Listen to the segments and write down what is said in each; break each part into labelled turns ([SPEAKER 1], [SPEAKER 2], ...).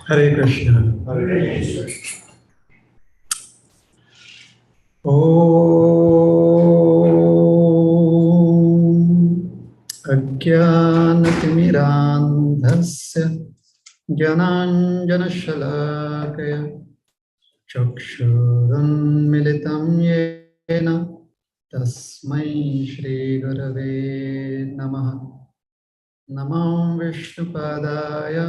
[SPEAKER 1] Hare Krishna. Hare Krishna. Om Ajnanatimidandhasya Jnananjanashalakaya Chakshurunmilitam yena Tasmai Shri Gurave Namaha. Namam Vishnupadaya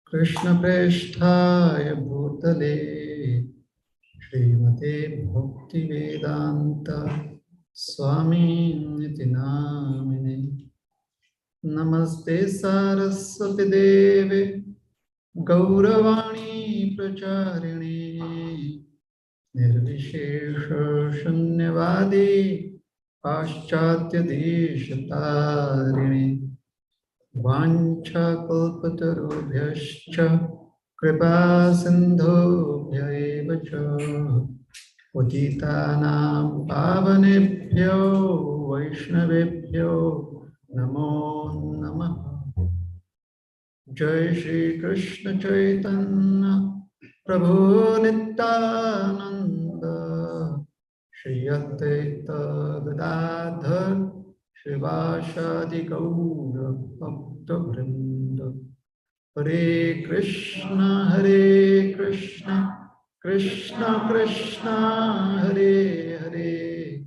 [SPEAKER 1] Krishna Preshthaya Bhutale Srimate Bhaktivedanta Swami Niti Namine. Namaste Saraswati Deve Gauravani Pracharine Nirvishesha Shunyavadi Paschatya Deshatarine Vancha kalpatarubhyascha kripa sindhubhya eva cha patitanam pavanebhyo vaishnavebhyo namo namah. Jai Shri Krishna Chaitanya Prabhu Nityananda Shri Advaita Gadadhar Shivashadi Gaura Bhakta Vrinda. Hare Krishna, Krishna Krishna, Hare Hare,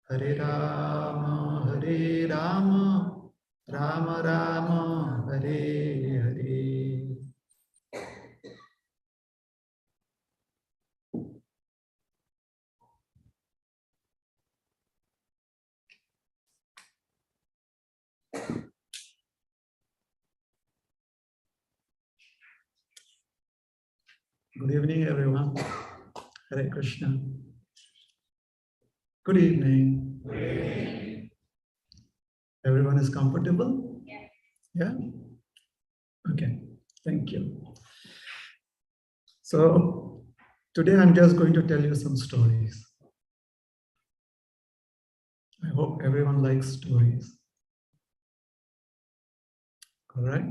[SPEAKER 1] Hare Rama, Rama Rama, Hare Hare. Good evening, everyone. Hare Krishna. Good evening. Everyone is comfortable? Yeah? Okay, thank you. So, today I'm just going to tell you some stories. I hope everyone likes stories. All right?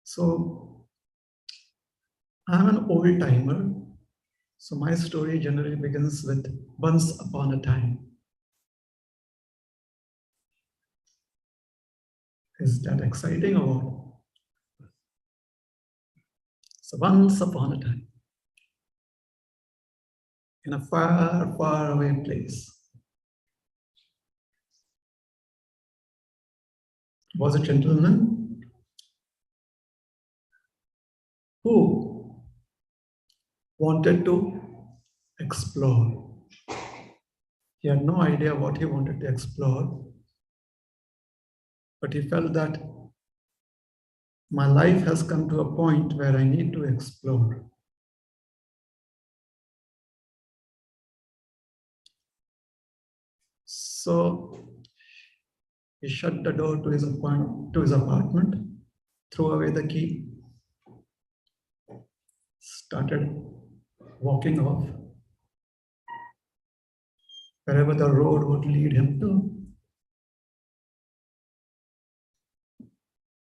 [SPEAKER 1] So, I'm an old timer. So, my story generally begins with once upon a time. Is that exciting or what? So, once upon a time, in a far, far away place, was a gentleman who wanted to explore. He had no idea what he wanted to explore, but he felt that my life has come to a point where I need to explore. So he shut the door to his apartment, threw away the key, started walking off wherever the road would lead him to.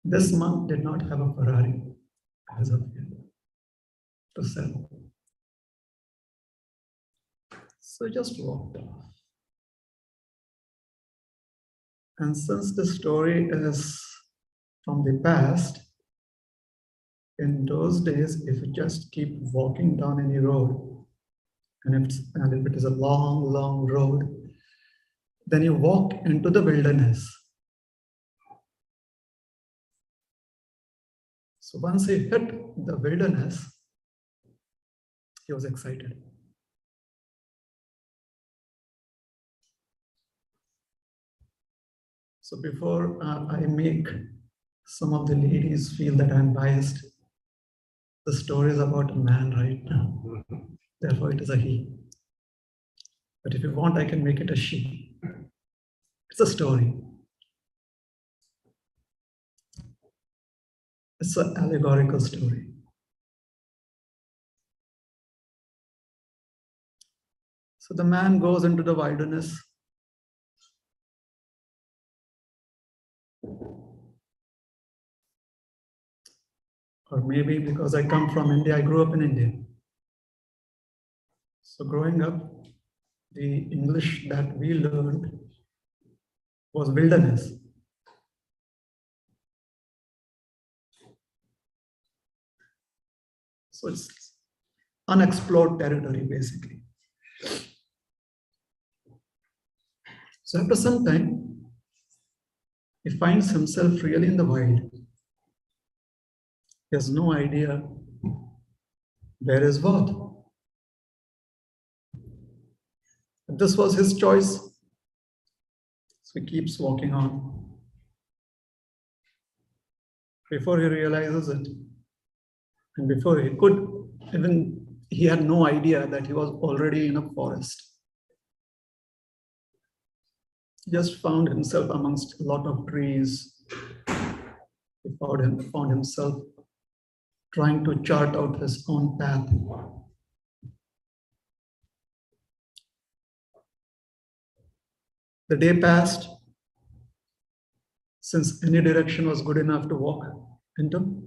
[SPEAKER 1] This monk did not have a Ferrari as of yet to sell. So he just walked off. And since the story is from the past, in those days, if you just keep walking down any road, and if it is a long, long road, then you walk into the wilderness. So once he hit the wilderness, he was excited. So before I make some of the ladies feel that I'm biased, the story is about a man right now. Therefore, it is a he. But if you want, I can make it a she. It's a story. It's an allegorical story. So the man goes into the wilderness. Or maybe because I come from India, I grew up in India. So growing up, the English that we learned was wilderness. So it's unexplored territory, basically. So after some time, he finds himself really in the wild. He has no idea where is what. This was his choice. So he keeps walking on. Before he realizes it, and before he could, even he had no idea that he was already in a forest. He just found himself amongst a lot of trees. He found himself trying to chart out his own path. The day passed. Since any direction was good enough to walk into,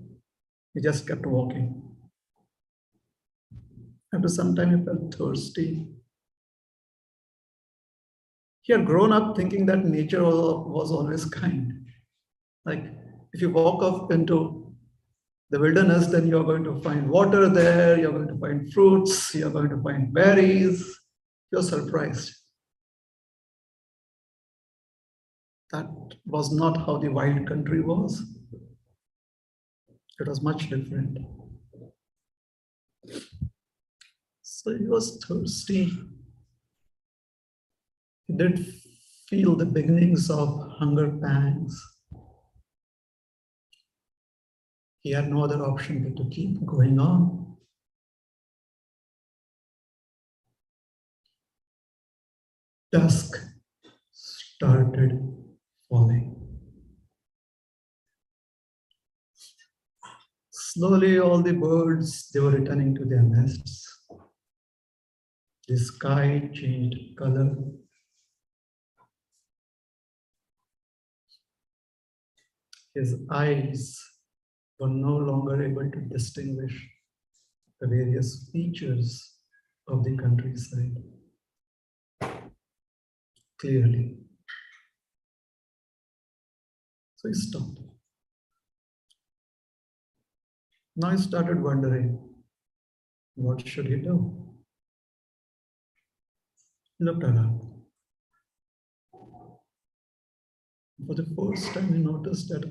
[SPEAKER 1] he just kept walking. After some time, he felt thirsty. He had grown up thinking that nature was always kind. Like if you walk off into the wilderness, then you're going to find water there, you're going to find fruits, you're going to find berries. You're surprised. That was not how the wild country was. It was much different. So he was thirsty. He did feel the beginnings of hunger pangs. He had no other option but to keep going on. Dusk started falling. Slowly, all the birds, they were returning to their nests. The sky changed color. His eyes were no longer able to distinguish the various features of the countryside clearly. So he stopped. Now he started wondering, what should he do? He looked around. For the first time, he noticed that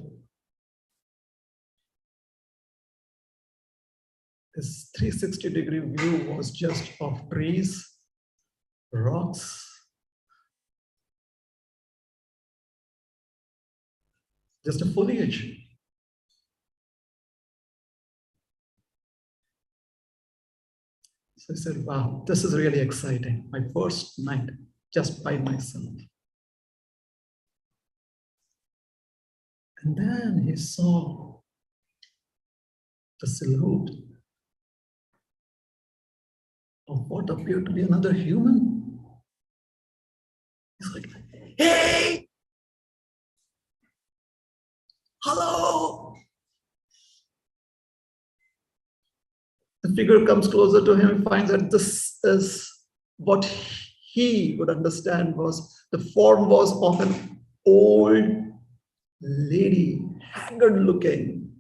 [SPEAKER 1] his 360-degree view was just of trees, rocks, just a foliage. So I said, wow, this is really exciting. My first night just by myself. And then he saw the silhouette of what appeared to be another human. He's like, hey, hello. The figure comes closer to him and finds that this is what he would understand was the form was of an old lady, haggard looking.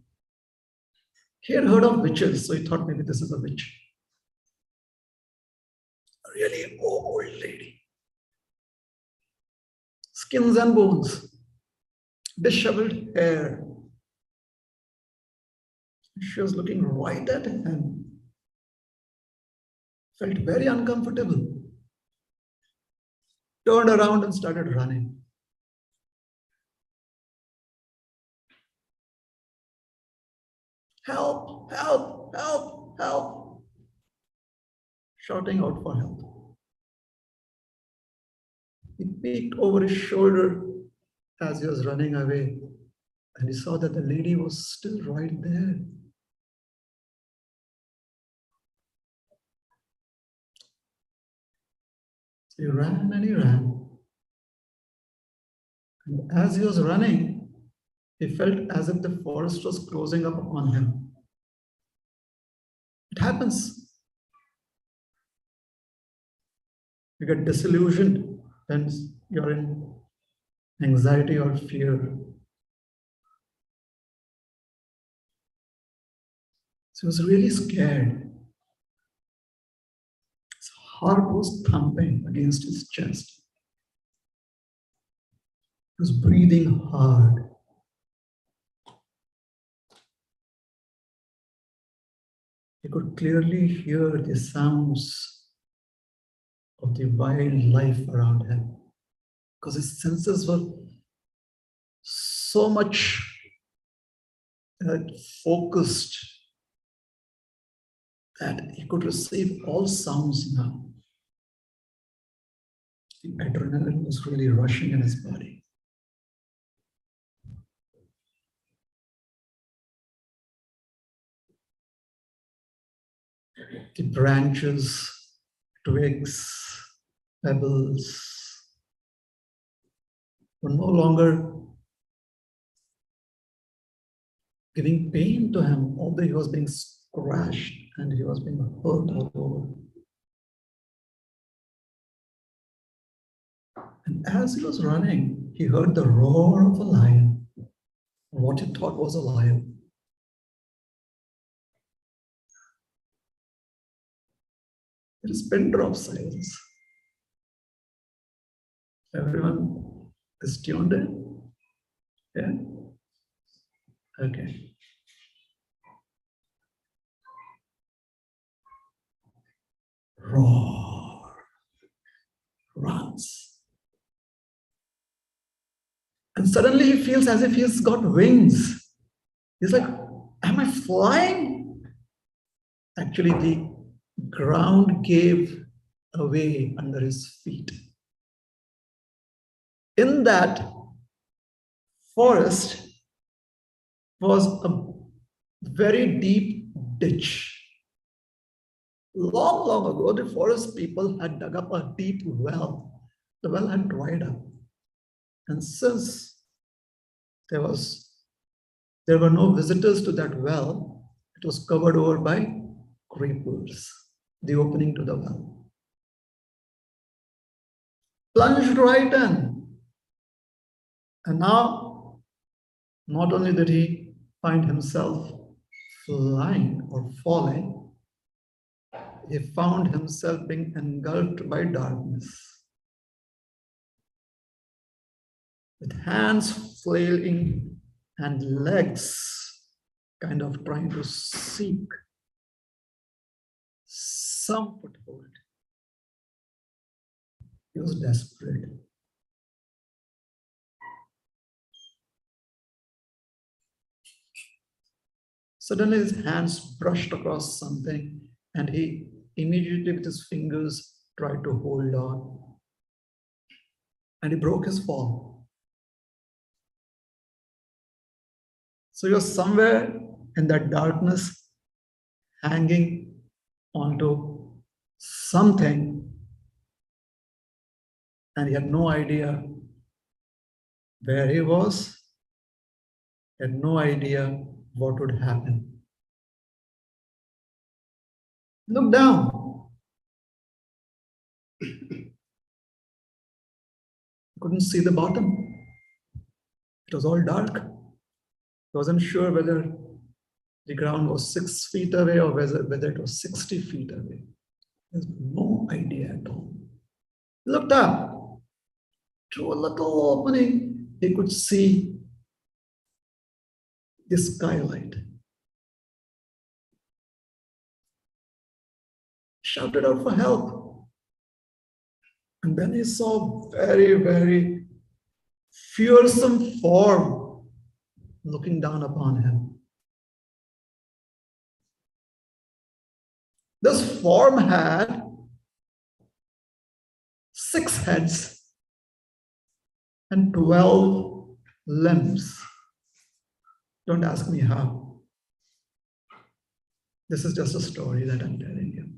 [SPEAKER 1] He had heard of witches, so he thought maybe this is a witch. A really old lady. Skins and bones, disheveled hair. She was looking right at him. Felt very uncomfortable. Turned around and started running. Help, help, help, help. Shouting out for help. He peeked over his shoulder as he was running away, and he saw that the lady was still right there. So he ran and he ran. And as he was running, he felt as if the forest was closing up upon him. It happens. You get disillusioned when you're in anxiety or fear. So he was really scared. His heart was thumping against his chest. He was breathing hard. He could clearly hear the sounds of the wildlife around him because his senses were so much focused that he could receive all sounds now. The adrenaline was really rushing in his body. The branches, twigs, pebbles were no longer giving pain to him, although he was being crashed and he was being hurt all over. And as he was running, he heard the roar of a lion, what he thought was a lion. It is pin drop silence. Everyone is tuned in? Yeah? Okay. Roar. Runs. And suddenly he feels as if he's got wings. He's like, am I flying? Actually, the ground gave away under his feet. In that forest was a very deep ditch. Long, long ago, the forest people had dug up a deep well. The well had dried up. And since there were no visitors to that well, it was covered over by creepers, the opening to the well. Plunged right in. And now, not only did he find himself flying or falling, he found himself being engulfed by darkness. With hands flailing and legs kind of trying to seek some foothold. He was desperate. Suddenly his hands brushed across something and he immediately with his fingers tried to hold on. And he broke his fall. So he was somewhere in that darkness hanging onto something and he had no idea where he was, he had no idea what would happen. Look down. Couldn't see the bottom. It was all dark. He wasn't sure whether the ground was 6 feet away or whether it was 60 feet away. There's no idea at all. He looked up. Through a little opening, he could see the skylight. Shouted out for help. And then he saw very, very fearsome form looking down upon him. This form had 6 heads and 12 limbs. Don't ask me how. This is just a story that I'm telling you.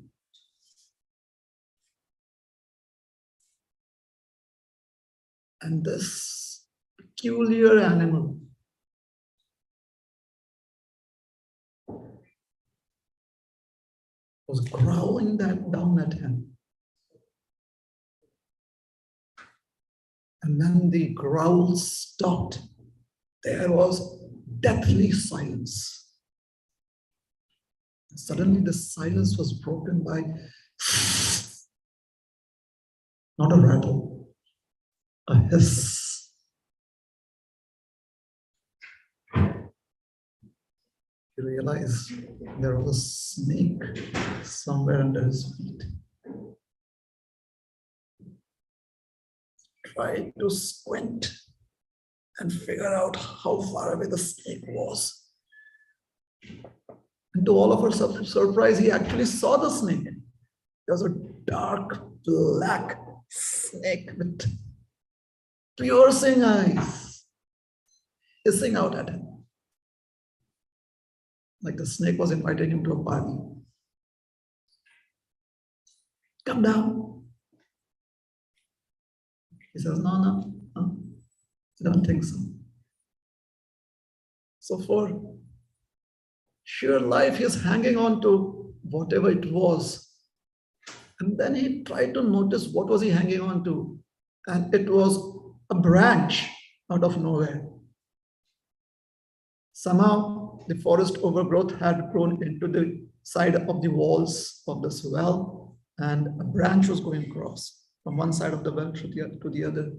[SPEAKER 1] And this peculiar animal was growling that down at him. And then the growl stopped. There was deathly silence. And suddenly the silence was broken by not a rattle, a hiss. He realized there was a snake somewhere under his feet. Tried to squint and figure out how far away the snake was. And to all of our surprise, he actually saw the snake. There was a dark black snake with piercing eyes hissing out at him. Like the snake was inviting him to a party. Come down. He says, no, I don't think so. So for sheer life he's hanging on to whatever it was. And then he tried to notice what was he hanging on to. And it was a branch out of nowhere. Somehow the forest overgrowth had grown into the side of the walls of this well, and a branch was going across from one side of the well to the other.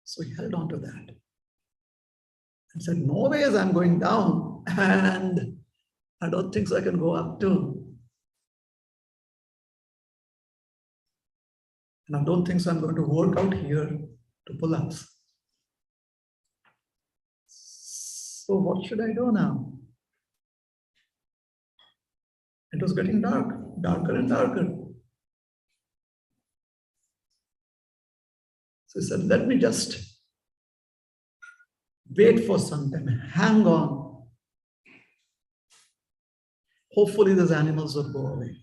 [SPEAKER 1] So he held on to that and said, no ways I'm going down, and I don't think so I can go up too. And I don't think so I'm going to work out here to pull-ups. So what should I do now? It was getting dark, darker and darker. So he said, let me just wait for some time, hang on. Hopefully these animals will go away.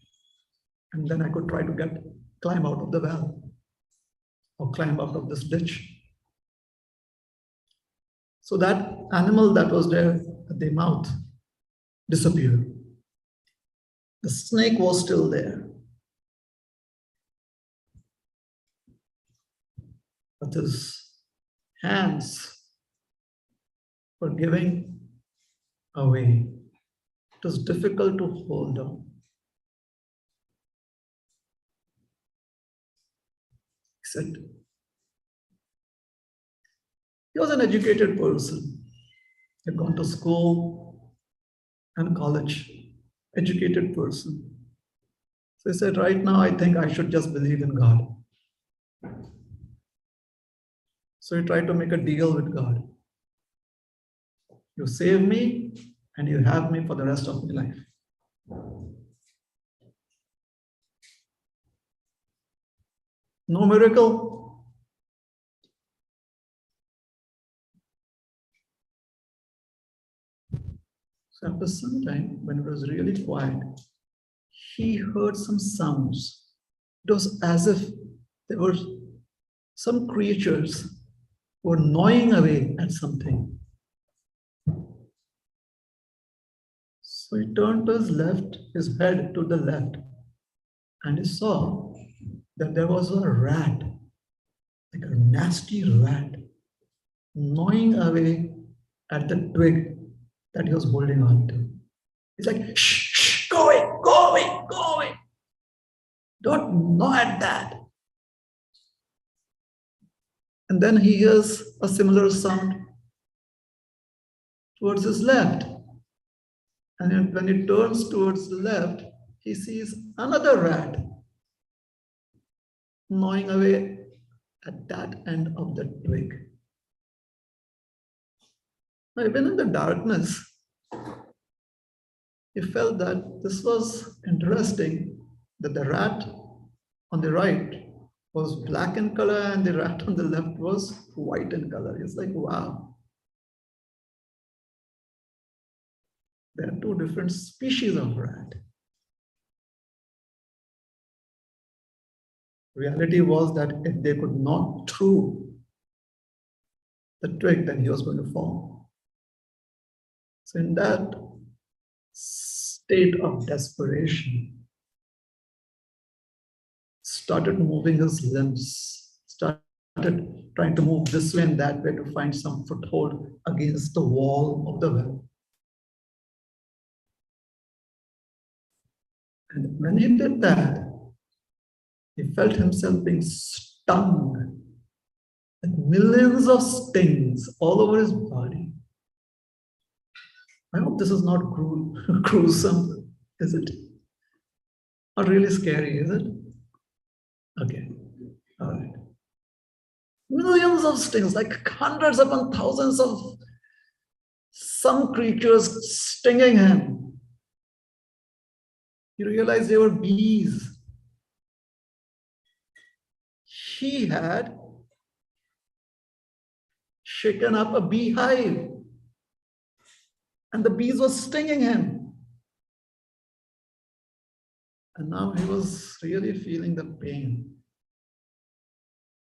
[SPEAKER 1] And then I could try to climb out of the well or climb out of this ditch. So that animal that was there at the mouth disappeared. The snake was still there. But his hands were giving away. It was difficult to hold on. He said, he was an educated person. He had gone to school and college, educated person. So he said, right now, I think I should just believe in God. So he tried to make a deal with God. You save me and you have me for the rest of my life. No miracle. So after some time, when it was really quiet, he heard some sounds. It was as if there were some creatures were gnawing away at something. So he turned to his left, his head to the left, and he saw that there was a rat, like a nasty rat, gnawing away at the twig that he was holding on to. He's like, shh, shh, go away, go away, go away. Don't gnaw at that. And then he hears a similar sound towards his left. And when he turns towards the left, he sees another rat gnawing away at that end of the twig. Now, even in the darkness, he felt that this was interesting, that the rat on the right was black in color and the rat on the left was white in color. It's like, wow. There are two different species of rat. Reality was that if they could knock through the twig, then he was going to fall. So in that state of desperation, started moving his limbs, started trying to move this way and that way to find some foothold against the wall of the well. And when he did that, he felt himself being stung, like millions of stings all over his body. I hope this is not gruesome, is it? Not really scary, is it? Okay, all right. Millions of stings, like hundreds upon thousands of some creatures stinging him. He realized they were bees. He had shaken up a beehive, and the bees were stinging him. And now he was really feeling the pain.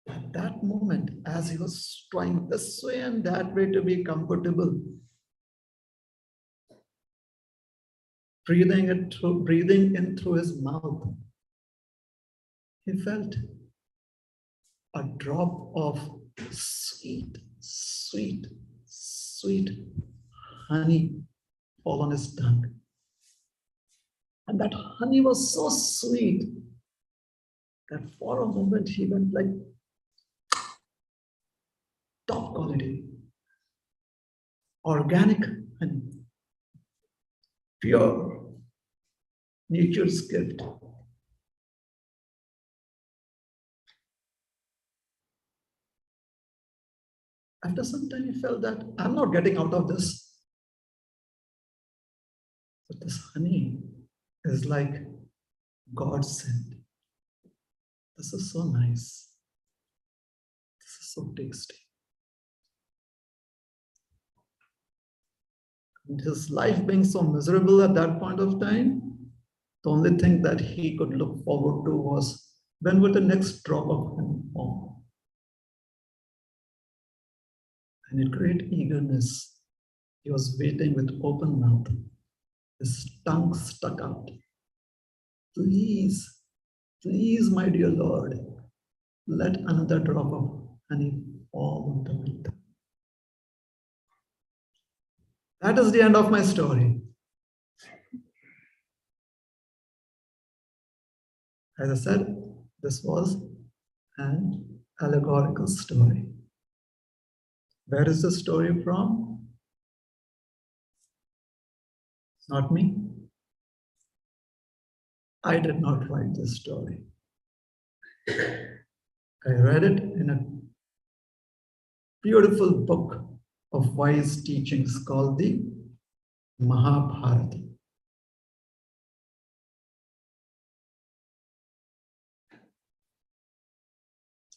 [SPEAKER 1] At that moment, as he was trying this way and that way to be comfortable, breathing in through his mouth, he felt a drop of sweet, sweet, sweet honey fall on his tongue. And that honey was so sweet that for a moment he went like top quality, organic honey, pure, nature's gift. After some time, he felt that I'm not getting out of this. But this honey is like God sent. This is so nice. This is so tasty. And his life being so miserable at that point of time, the only thing that he could look forward to was when would the next drop of honey fall? And in great eagerness, he was waiting with open mouth, his tongue stuck out. Please, please, my dear Lord, let another drop of honey fall onto my tongue. That is the end of my story. As I said, this was an allegorical story. Where is the story from? Not me. I did not write this story. I read it in a beautiful book of wise teachings called the Mahabharata.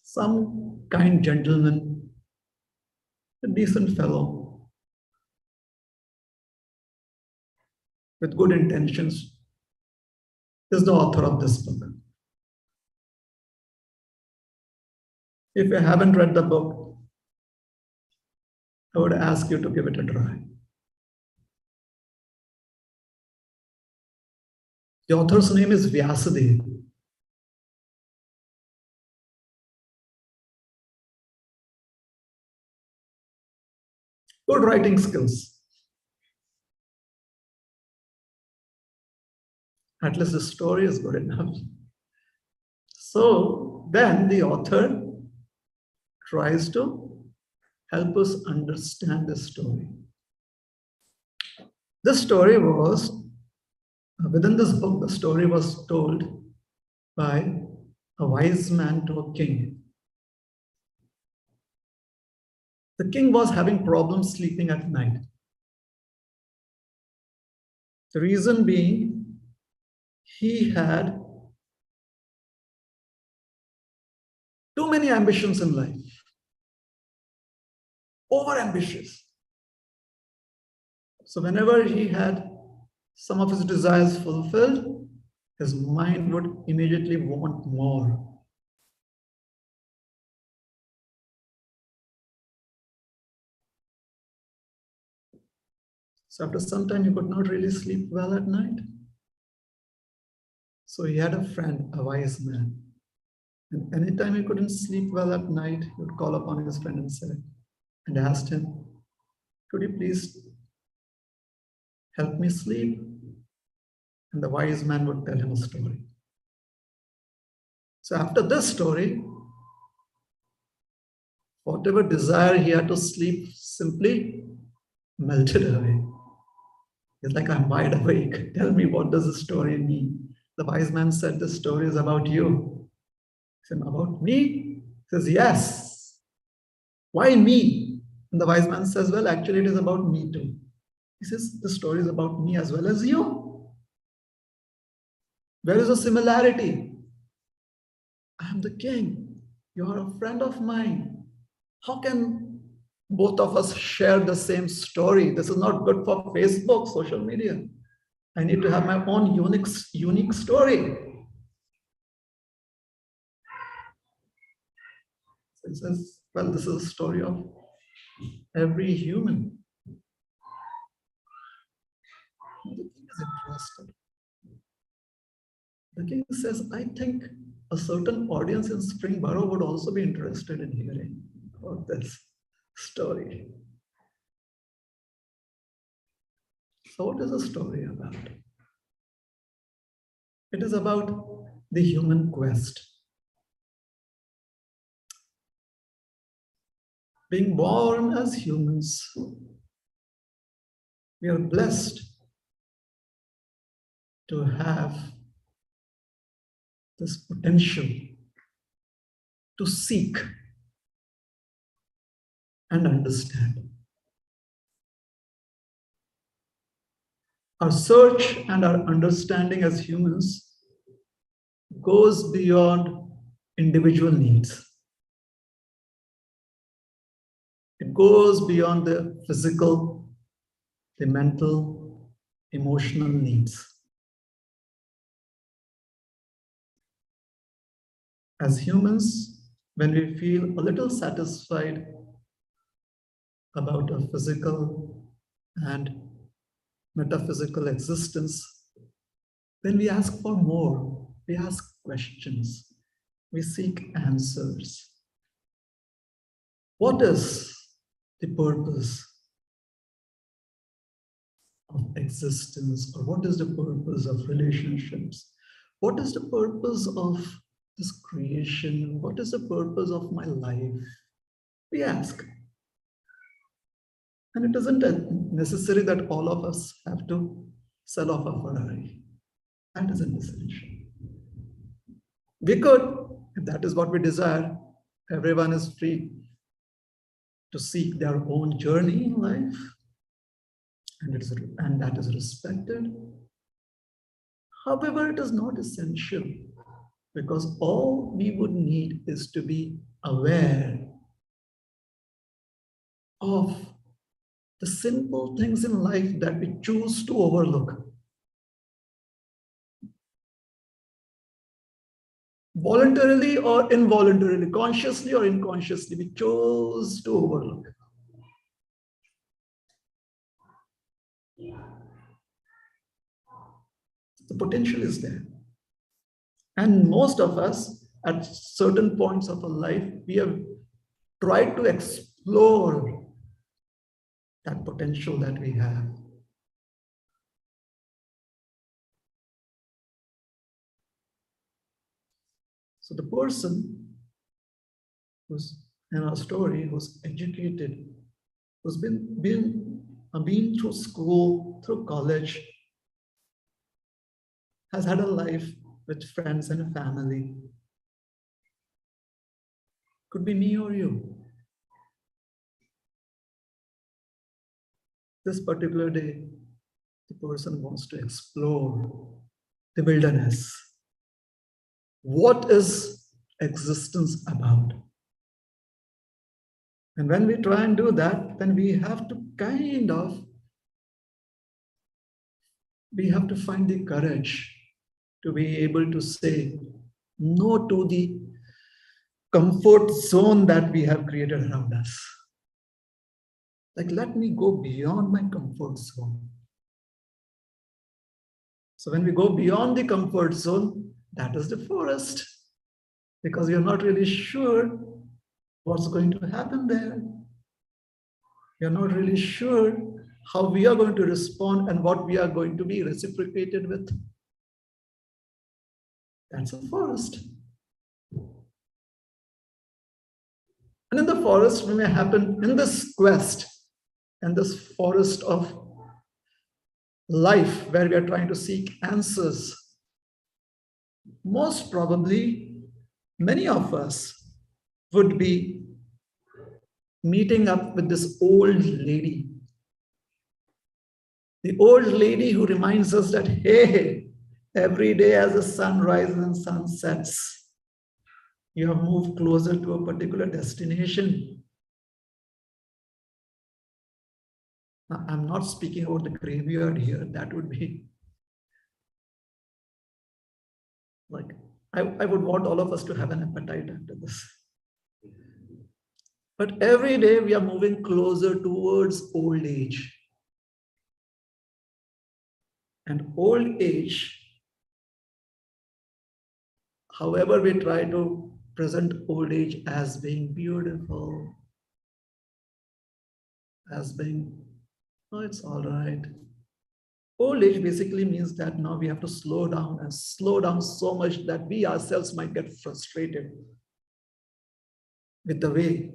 [SPEAKER 1] Some kind gentleman, a decent fellow, with good intentions, is the author of this book. If you haven't read the book, I would ask you to give it a try. The author's name is Vyasadeva. Good writing skills. At least the story is good enough. So then the author tries to help us understand the story. This story was, within this book, the story was told by a wise man to a king. The king was having problems sleeping at night. The reason being, he had too many ambitions in life, over-ambitious. So whenever he had some of his desires fulfilled, his mind would immediately want more. So after some time, he could not really sleep well at night. So he had a friend, a wise man. And anytime he couldn't sleep well at night, he would call upon his friend and asked him, could you please help me sleep? And the wise man would tell him a story. So after this story, whatever desire he had to sleep simply melted away. He's like, I'm wide awake. Tell me, what does this story mean? The wise man said, this story is about you. He said, about me? He says, yes. Why me? And the wise man says, well, actually, it is about me too. He says, the story is about me as well as you. Where is the similarity? I am the king. You are a friend of mine. How can both of us share the same story? This is not good for Facebook, social media. I need to have my own unique story. So it says, well, this is a story of every human. The thing is interested. The king says, I think a certain audience in Springboro would also be interested in hearing about this story. So what is the story about? It is about the human quest. Being born as humans, we are blessed to have this potential to seek and understand. Our search and our understanding as humans goes beyond individual needs. It goes beyond the physical, the mental, emotional needs. As humans, when we feel a little satisfied about our physical and metaphysical existence, then we ask for more. We ask questions. We seek answers. What is the purpose of existence? Or what is the purpose of relationships? What is the purpose of this creation? What is the purpose of my life? We ask. And it isn't necessary that all of us have to sell off a Ferrari. That isn't essential. We could, if that is what we desire, everyone is free to seek their own journey in life, and that is respected. However, it is not essential, because all we would need is to be aware of the simple things in life that we choose to overlook. Voluntarily or involuntarily, consciously or unconsciously, we chose to overlook. The potential is there. And most of us, at certain points of our life, we have tried to explore that potential that we have. So the person who's in our story, who's educated, who's been through school, through college, has had a life with friends and a family. Could be me or you. This particular day, the person wants to explore the wilderness. What is existence about? And when we try and do that, then we have to find the courage to be able to say no to the comfort zone that we have created around us. Like, let me go beyond my comfort zone. So when we go beyond the comfort zone, that is the forest, because we are not really sure what's going to happen there. We are not really sure how we are going to respond and what we are going to be reciprocated with. That's a forest. And in the forest, when it happened, in this quest, and this forest of life where we are trying to seek answers, most probably many of us would be meeting up with this old lady. The old lady who reminds us that, hey, every day as the sun rises and sun sets, you have moved closer to a particular destination. Now, I'm not speaking about the graveyard here. That would be like, I would want all of us to have an appetite after this. But every day we are moving closer towards old age. And old age, however we try to present old age as being beautiful, as being, oh, it's all right. Old age basically means that now we have to slow down and slow down so much that we ourselves might get frustrated with the way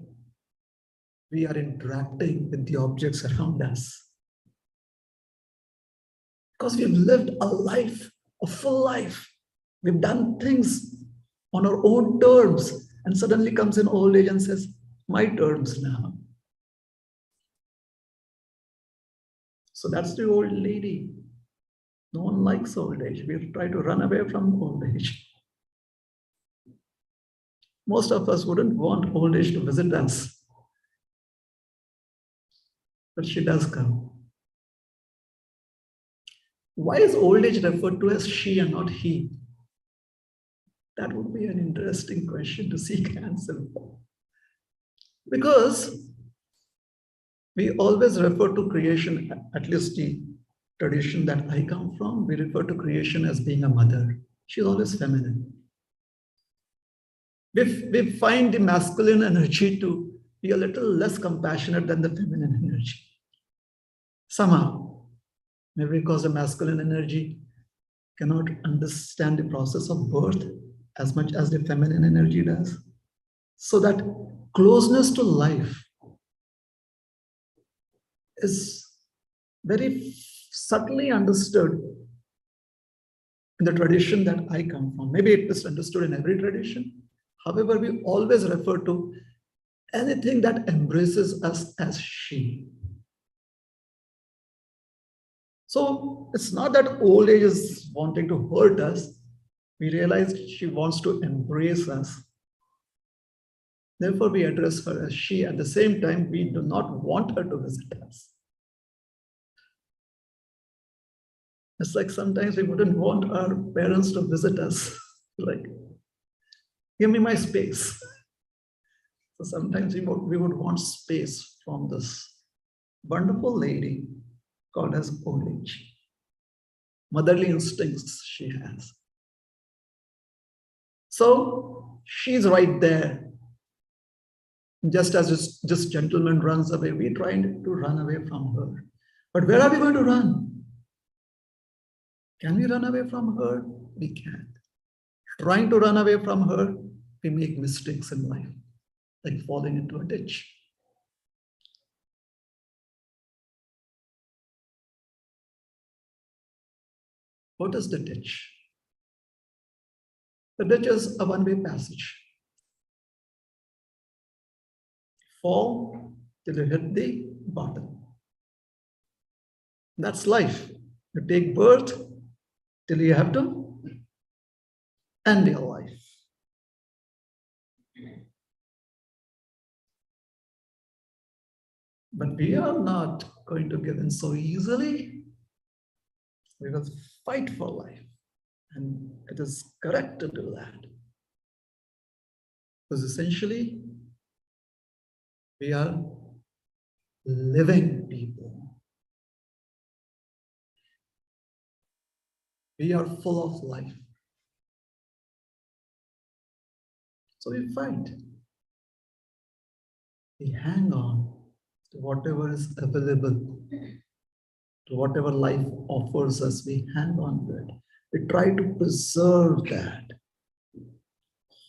[SPEAKER 1] we are interacting with the objects around us. Because we've lived a life, a full life. We've done things on our own terms, and suddenly comes in old age and says, my terms now. So that's the old lady. No one likes old age. We try to run away from old age. Most of us wouldn't want old age to visit us, but she does come. Why is old age referred to as she and not he? That would be an interesting question to seek answer for. Because we always refer to creation, at least the tradition that I come from, we refer to creation as being a mother. She's always feminine. We find the masculine energy to be a little less compassionate than the feminine energy. Somehow, maybe because the masculine energy cannot understand the process of birth as much as the feminine energy does. So that closeness to life is very subtly understood in the tradition that I come from. Maybe it is understood in every tradition. However, we always refer to anything that embraces us as she. So it's not that old age is wanting to hurt us. We realize she wants to embrace us. Therefore, we address her as she. At the same time, we do not want her to visit us. It's like sometimes we wouldn't want our parents to visit us. Like, give me my space. So sometimes we would want space from this wonderful lady called as old age. Motherly instincts she has. So she's right there. Just as this gentleman runs away, we're trying to run away from her. But where are we going to run? Can we run away from her? We can't. Trying to run away from her, we make mistakes in life, like falling into a ditch. What is the ditch? The ditch is a one-way passage. Fall till you hit the bottom. That's life. You take birth till you have to end your life. But we are not going to give in so easily. We will fight for life. And it is correct to do that. Because essentially, we are living people. We are full of life. So we fight. We hang on to whatever is available, to whatever life offers us. We hang on to it. We try to preserve that,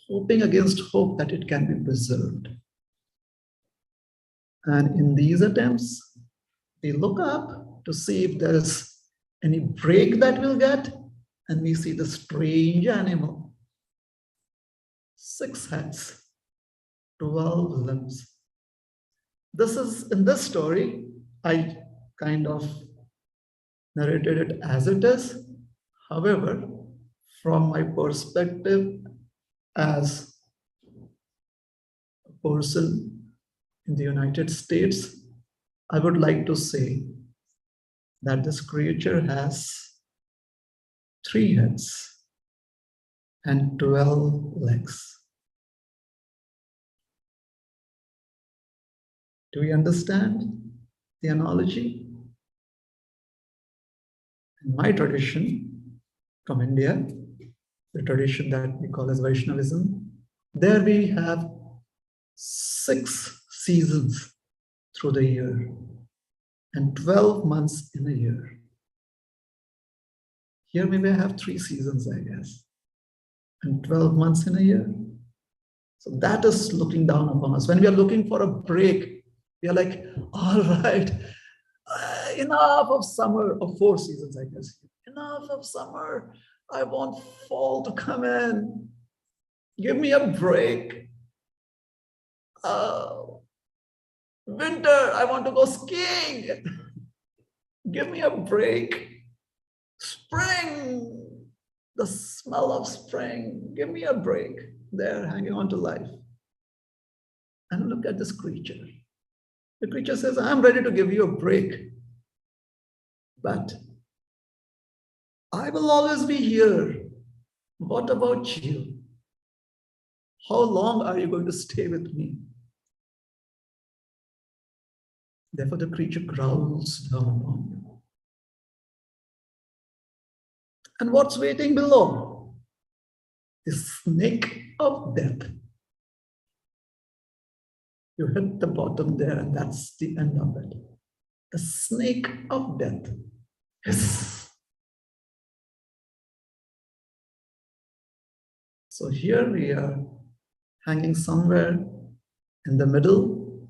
[SPEAKER 1] hoping against hope that it can be preserved. And in these attempts, we look up to see if there is any break that we'll get, and we see the strange animal. 6 heads, 12 limbs. This is, in this story, I kind of narrated it as it is. However, from my perspective as a person in the United States, I would like to say that this creature has 3 heads and 12 legs. Do we understand the analogy? In my tradition from India, the tradition that we call as Vaishnavism, there we have 6 seasons through the year and 12 months in a year. Here we may have 3 seasons, I guess, and 12 months in a year. So that is looking down upon us. When we are looking for a break, we are like, all right, enough of summer, of 4 seasons, I guess. Enough of summer. I want fall to come in. Give me a break. Winter, I want to go skiing. Give me a break. Spring, the smell of spring. Give me a break. They're hanging on to life. And look at this creature. The creature says, I'm ready to give you a break. But I will always be here. What about you? How long are you going to stay with me? Therefore, the creature growls down upon you. And what's waiting below? The snake of death. You hit the bottom there, and that's the end of it. The snake of death. Yes. So here we are, hanging somewhere in the middle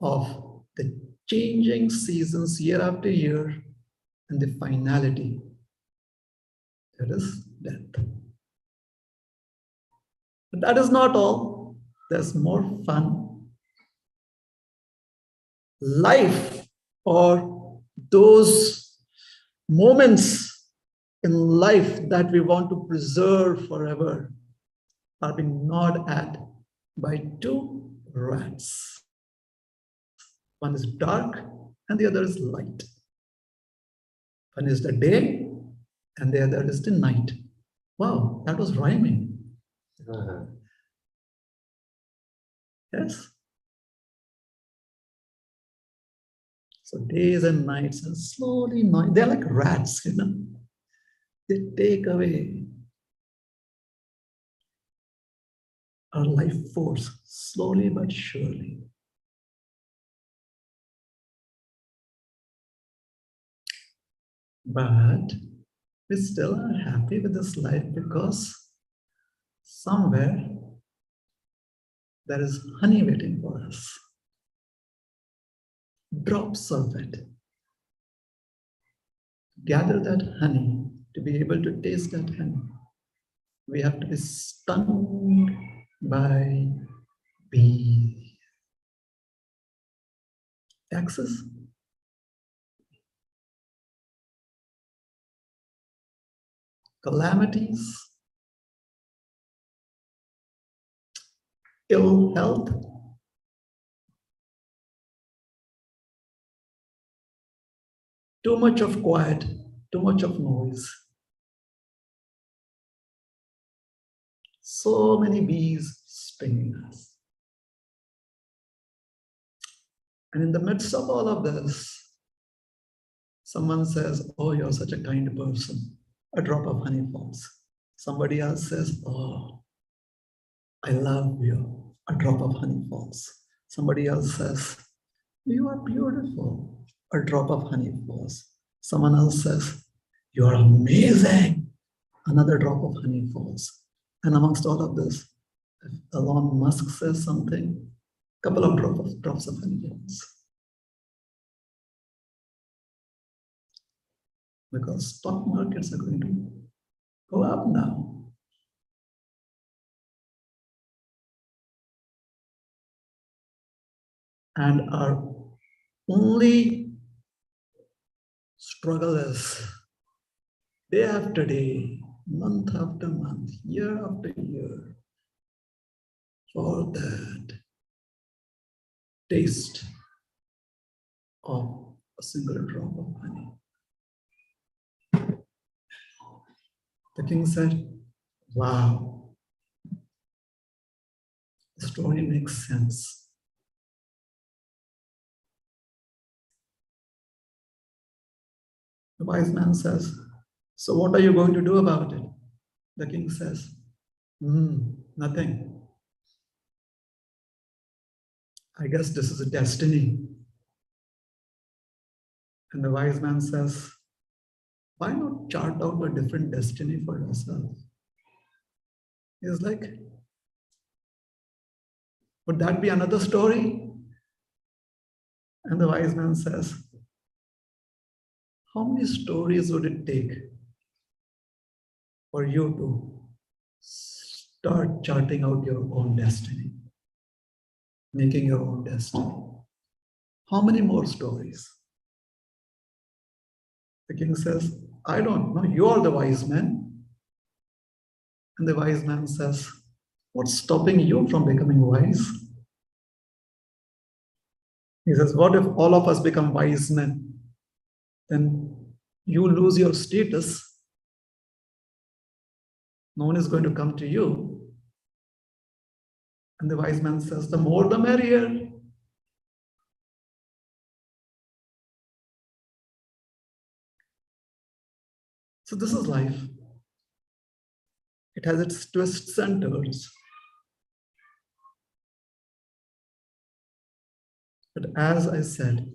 [SPEAKER 1] of the changing seasons year after year, and the finality. That is death. But that is not all. There's more fun. Life, or those moments in life that we want to preserve forever, are being gnawed at by 2 rats. One is dark and the other is light. One is the day and the other is the night. Wow, that was rhyming. Yes. So days and nights, and slowly, they're like rats, you know. They take away our life force, slowly but surely. But we still are happy with this life because somewhere there is honey waiting for us. Drops of it. Gather that honey. To be able to taste that honey, we have to be stung by bees. Taxes. Calamities. Ill health. Too much of quiet, too much of noise. So many bees stinging us. And in the midst of all of this, someone says, oh, you're such a kind person. A drop of honey falls. Somebody else says, oh, I love you. A drop of honey falls. Somebody else says, you are beautiful. A drop of honey falls. Someone else says, you are amazing. Another drop of honey falls. And amongst all of this, if Elon Musk says something, a couple of drops of honey falls. Because stock markets are going to go up now. And our only struggle is day after day, month after month, year after year, for that taste of a single drop of honey. The king said, wow, the story makes sense. The wise man says, So what are you going to do about it? The king says, nothing. I guess this is a destiny. And the wise man says, why not chart out a different destiny for yourself? He's like, would that be another story? And the wise man says, how many stories would it take for you to start charting out your own destiny, making your own destiny? How many more stories? The king says, I don't know, you are the wise man. And the wise man says, what's stopping you from becoming wise? He says, what if all of us become wise men? Then you lose your status. No one is going to come to you. And the wise man says, the more the merrier. So this is life. It has its twists and turns. But as I said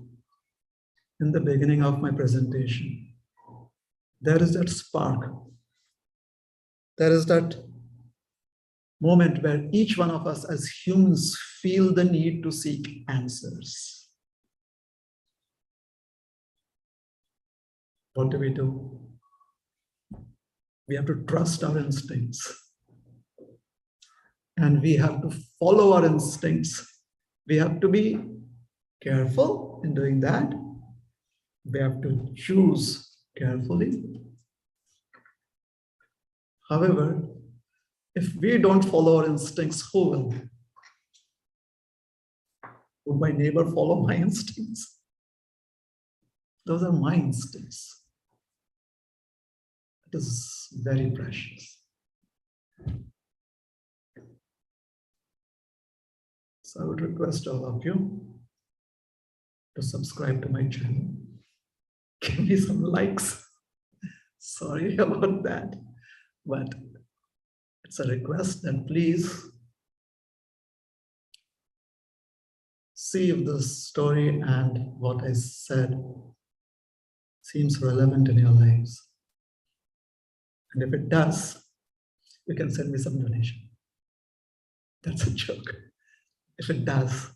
[SPEAKER 1] in the beginning of my presentation, there is that spark. There is that moment where each one of us as humans feel the need to seek answers. What do? We have to trust our instincts. And we have to follow our instincts. We have to be careful in doing that. We have to choose carefully. However, if we don't follow our instincts, who will? Would my neighbor follow my instincts? Those are my instincts. It is very precious. So I would request all of you to subscribe to my channel. Give me some likes. Sorry about that, but it's a request that please see if this story and what I said seems relevant in your lives. And if it does, you can send me some donation. That's a joke. If it does,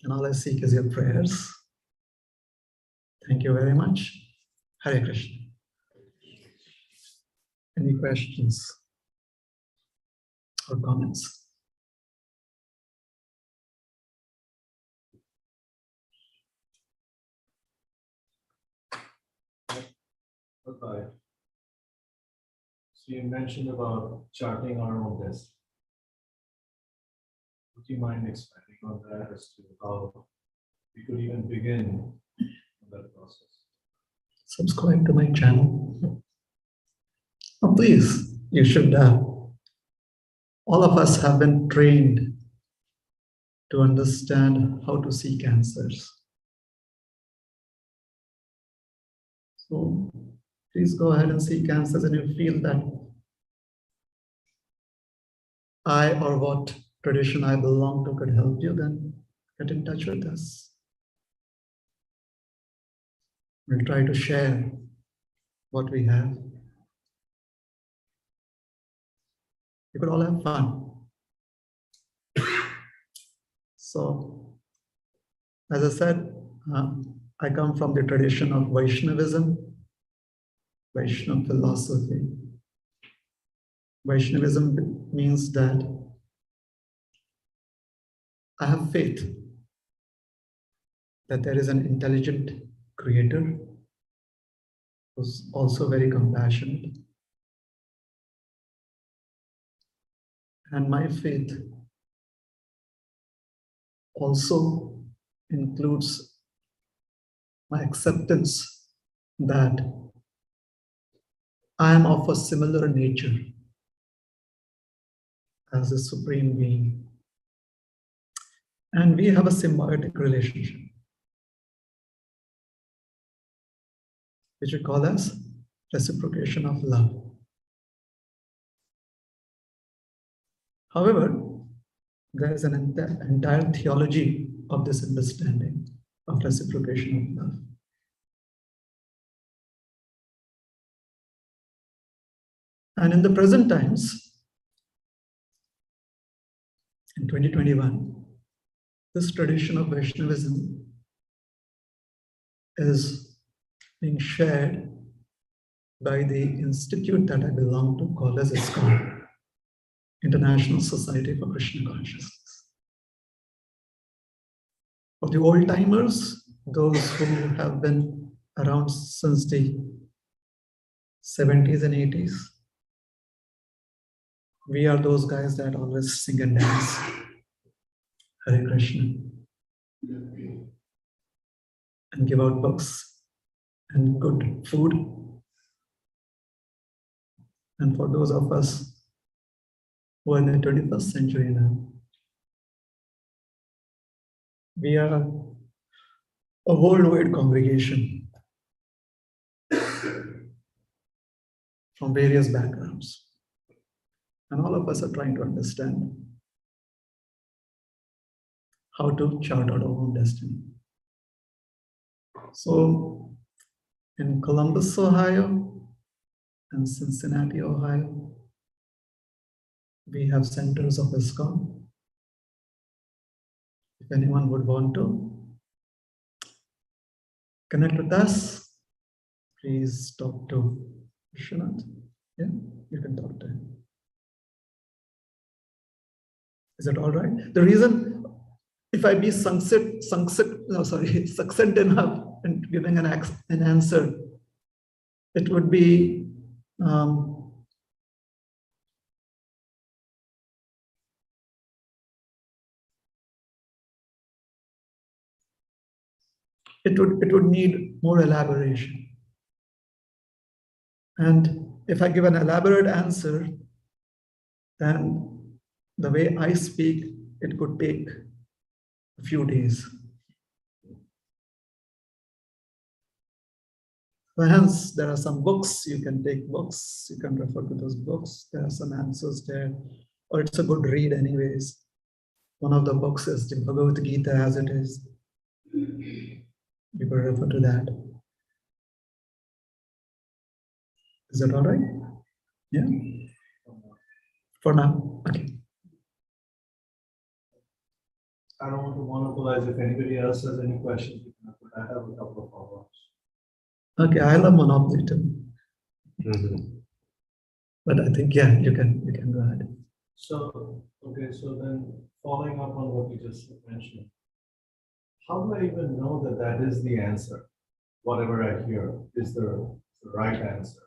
[SPEAKER 1] then all I seek is your prayers. Thank you very much. Hare Krishna. Any questions or comments?
[SPEAKER 2] Okay. So you mentioned about charting our own destiny. Would you mind expanding on that as to how we could even begin that process?
[SPEAKER 1] Subscribe to my channel. Oh, please, you should. All of us have been trained to understand how to seek answers. So please go ahead and seek answers, and you feel that I or what tradition I belong to could help you, then get in touch with us. We'll try to share what we have. You could all have fun. So, as I said, I come from the tradition of Vaishnavism, Vaishnava philosophy. Vaishnavism means that I have faith that there is an intelligent creator who's also very compassionate. And my faith also includes my acceptance that I am of a similar nature as a supreme being. And we have a symbiotic relationship, which we call as reciprocation of love. However, there is an entire theology of this understanding of reciprocation of love. And in the present times, in 2021, this tradition of Vaishnavism is being shared by the institute that I belong to, called as ISKCON, International Society for Krishna Consciousness. For the old timers, those who have been around since the 70s and 80s, we are those guys that always sing and dance Hare Krishna and give out books and good food. And for those of us who are in the 21st century now, we are a worldwide congregation from various backgrounds. And all of us are trying to understand how to chart out our own destiny. So in Columbus, Ohio, and Cincinnati, Ohio, we have centers of ISKCON. If anyone would want to connect with us, please talk to Vishwanath. Yeah, you can talk to him. Is that all right? The reason, if I be succinct enough in giving an answer, it would be it would need more elaboration. And if I give an elaborate answer, then the way I speak, it could take a few days. So hence, there are some books, you can take books, you can refer to those books. There are some answers there, or it's a good read anyways. One of the books is the Bhagavad Gita as it is. You could refer to that. Is that all right? Yeah? For now? Okay.
[SPEAKER 2] I don't want to monopolize. If anybody else has any questions, but I have a couple of follow-ups.
[SPEAKER 1] Okay, I love monopoly too. But I think, yeah, you can go ahead.
[SPEAKER 2] So, okay, so then following up on what you just mentioned, how do I even know that that is the answer? Whatever I hear is the right answer.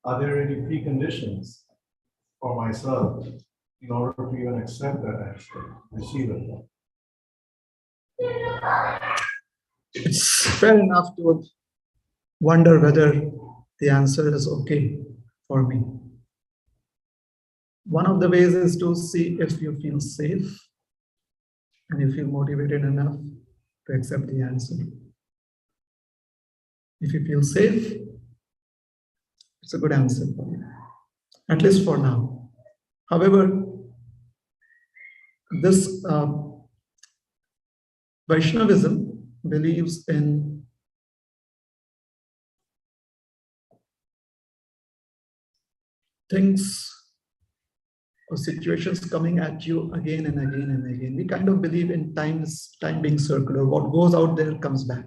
[SPEAKER 2] Are there any preconditions for myself in order to even accept that answer, receive it?
[SPEAKER 1] It's fair enough to wonder whether the answer is okay for me. One of the ways is to see if you feel safe and you feel motivated enough to accept the answer. If you feel safe, it's a good answer for you, at least for now. However, this Vaishnavism believes in things or situations coming at you again and again and again. We kind of believe in time being circular. What goes out there comes back.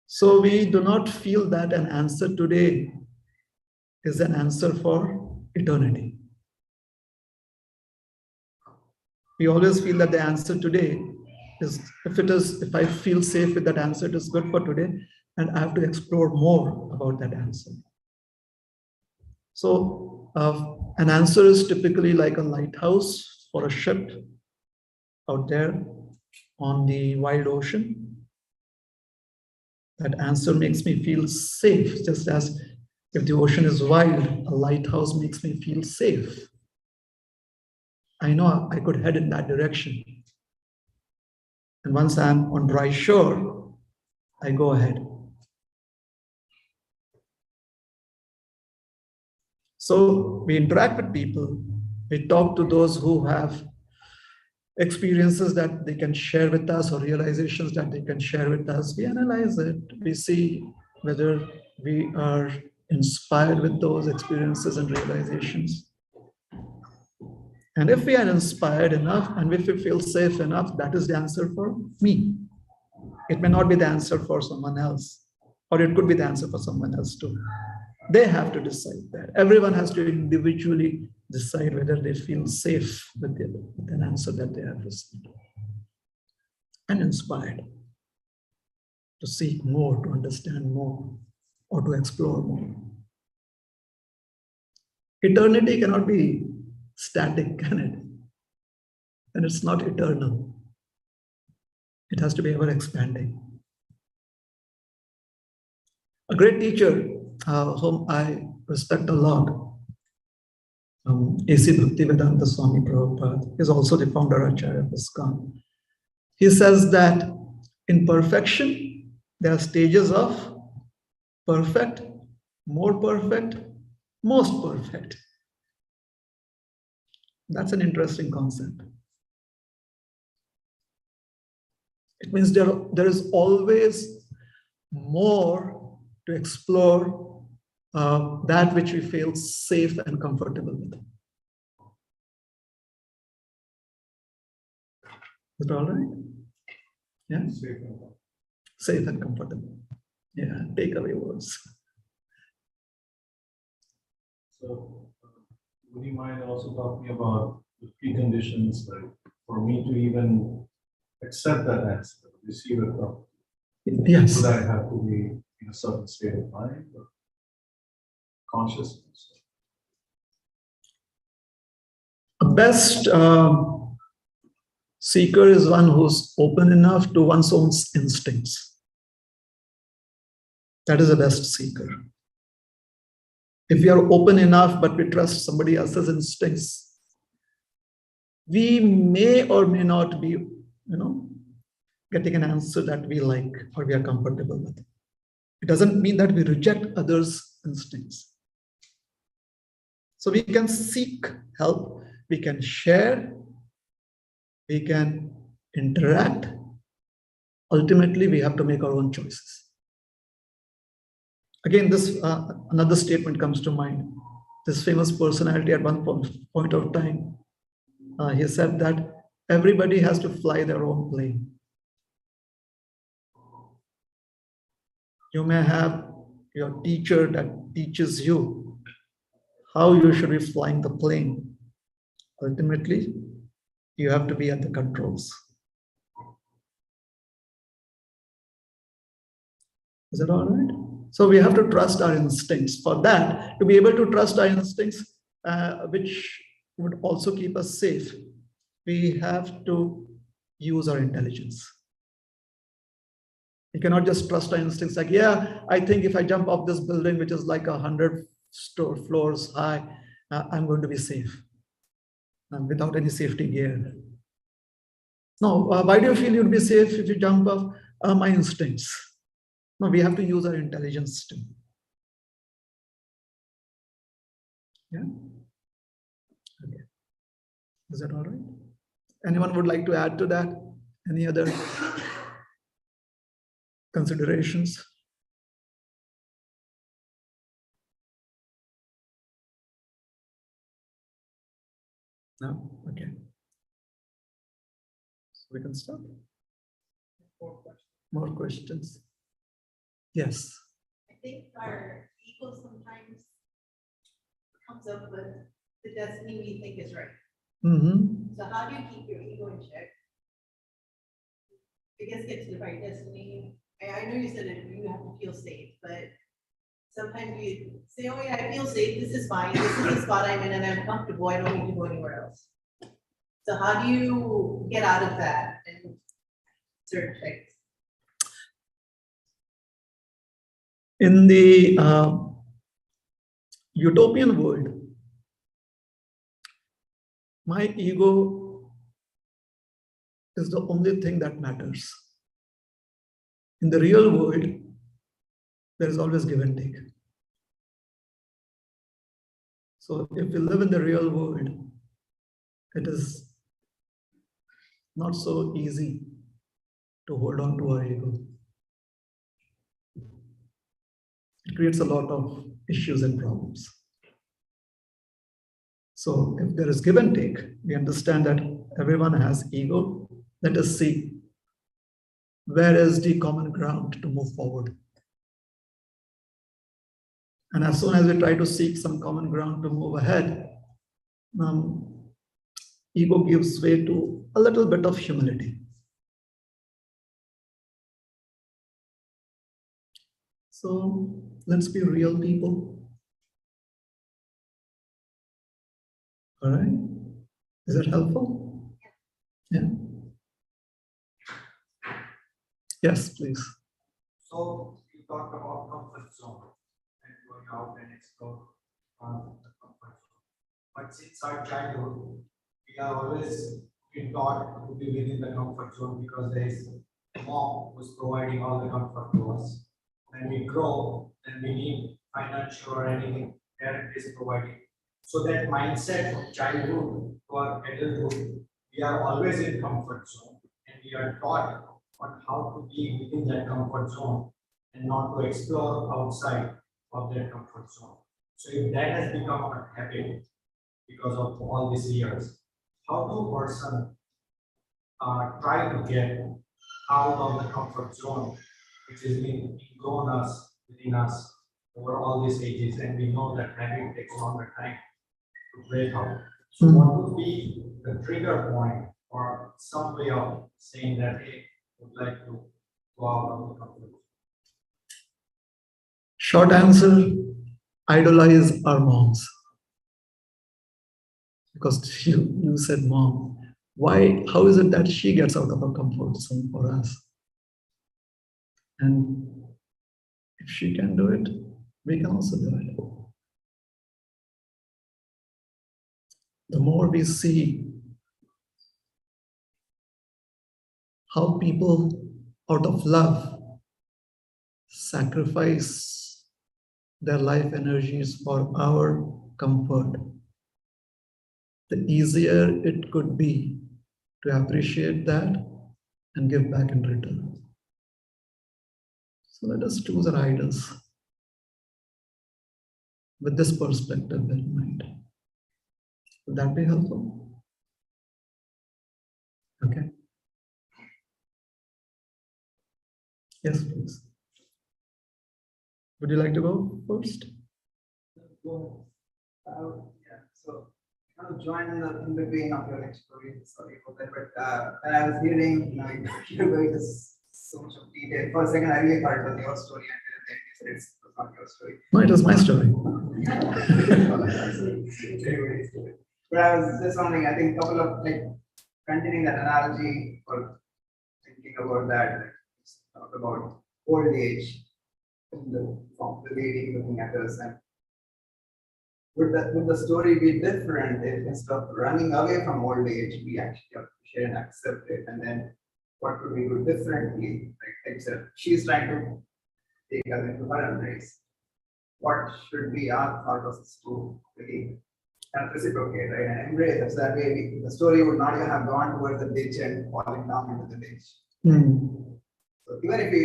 [SPEAKER 1] So we do not feel that an answer today is an answer for eternity. We always feel that the answer today is, if I feel safe with that answer, it is good for today, and I have to explore more about that answer. So an answer is typically like a lighthouse for a ship out there on the wide ocean. That answer makes me feel safe, just as if the ocean is wide, a lighthouse makes me feel safe. I know I could head in that direction. And once I'm on dry shore, I go ahead. So we interact with people, we talk to those who have experiences that they can share with us or realizations that they can share with us. We analyze it, we see whether we are inspired with those experiences and realizations. And if we are inspired enough and if we feel safe enough, that is the answer for me. It may not be the answer for someone else, or it could be the answer for someone else too. They have to decide that. Everyone has to individually decide whether they feel safe with an answer that they have received and inspired to seek more, to understand more, or to explore more. Eternity cannot be static, can it? And it's not eternal. It has to be ever expanding. A great teacher whom I respect a lot, A.C. Bhaktivedanta Swami Prabhupada, is also the founder Acharya of ISKCON. He says that in perfection, there are stages of perfect, more perfect, most perfect. That's an interesting concept. It means there is always more to explore that which we feel safe and comfortable with. Is it all right? Yeah? Safe and comfortable. Yeah, take away words.
[SPEAKER 2] So, would you mind also talking about the preconditions, like for me to even accept that answer, receive it from?
[SPEAKER 1] Yes.
[SPEAKER 2] Would I have to be in a certain state of mind or consciousness?
[SPEAKER 1] A best seeker is one who's open enough to one's own instincts. That is the best seeker. If we are open enough, but we trust somebody else's instincts, we may or may not be, getting an answer that we like or we are comfortable with. It doesn't mean that we reject others' instincts. So we can seek help, we can share, we can interact. Ultimately, we have to make our own choices. Again, this another statement comes to mind. This famous personality at one point of time, he said that everybody has to fly their own plane. You may have your teacher that teaches you how you should be flying the plane. Ultimately, you have to be at the controls. Is it all right? So we have to trust our instincts. For that, to be able to trust our instincts, which would also keep us safe, we have to use our intelligence. You cannot just trust our instincts like, yeah, I think if I jump off this building, which is like 100 floors high, I'm going to be safe without any safety gear. No, why do you feel you'd be safe if you jump off? My instincts. No, we have to use our intelligence too. Yeah? Okay. Is that all right? Anyone would like to add to that? Any other considerations? No? Okay. So we can start. More questions? Yes.
[SPEAKER 3] I think our ego sometimes comes up with the destiny we think is right.
[SPEAKER 1] Mm-hmm.
[SPEAKER 3] So how do you keep your ego in check? I guess get to the right destiny. I know you said that you have to feel safe, but sometimes you say, oh yeah, I feel safe, this is fine, this is the spot I'm in and I'm comfortable, I don't need to go anywhere else. So how do you get out of that and certain things?
[SPEAKER 1] In the utopian world, my ego is the only thing that matters. In the real world, there is always give and take. So if we live in the real world, it is not so easy to hold on to our ego. It creates a lot of issues and problems. So if there is give and take, we understand that everyone has ego. Let us see where is the common ground to move forward. And as soon as we try to seek some common ground to move ahead, ego gives way to a little bit of humility. So let's be real people. All right? Is that helpful? Yeah. Yes, please.
[SPEAKER 4] So you talked about comfort zone and going out and explore the comfort zone. But since our childhood, we are always been taught to be within the comfort zone because there is mom who's providing all the comfort to us. When we grow, then we need financial or anything parent is providing. So that mindset from childhood to our adulthood, we are always in comfort zone and we are taught on how to be within that comfort zone and not to explore outside of that comfort zone. So if that has become a habit because of all these years, how do a person try to get out of the comfort zone, which has been ingrown us within us over all these ages, and we know that habit takes longer time to break out. So what would be the trigger point or some way of saying that, hey, would like to go out of the comfort zone?
[SPEAKER 1] Short answer, idolize our moms. Because you said mom. Why? How is it that she gets out of her comfort zone for us? And if she can do it, we can also do it. The more we see how people out of love sacrifice their life energies for our comfort, the easier it could be to appreciate that and give back in return. So let us choose our idols with this perspective in mind. Would that be helpful? Okay. Yes, please. Would you like to go first?
[SPEAKER 5] Yeah, so kind of join in between of your story. Sorry for that, but when I was hearing, you're going to so much of detail. For a second, I really thought it was your story, and then you said it was not your story.
[SPEAKER 1] No, it was my story.
[SPEAKER 5] But I was just wondering, I think a couple of continuing that analogy or thinking about that, talk about old age, from the lady looking at us, and would the story be different if instead of running away from old age, we actually appreciate and accept it, and then what could we do differently? Like I said, she's trying to take us into her embrace. What should be our thought process to really kind of reciprocate, right, and embrace it? So that way the story would not even have gone towards the ditch and falling down into the ditch. So even if we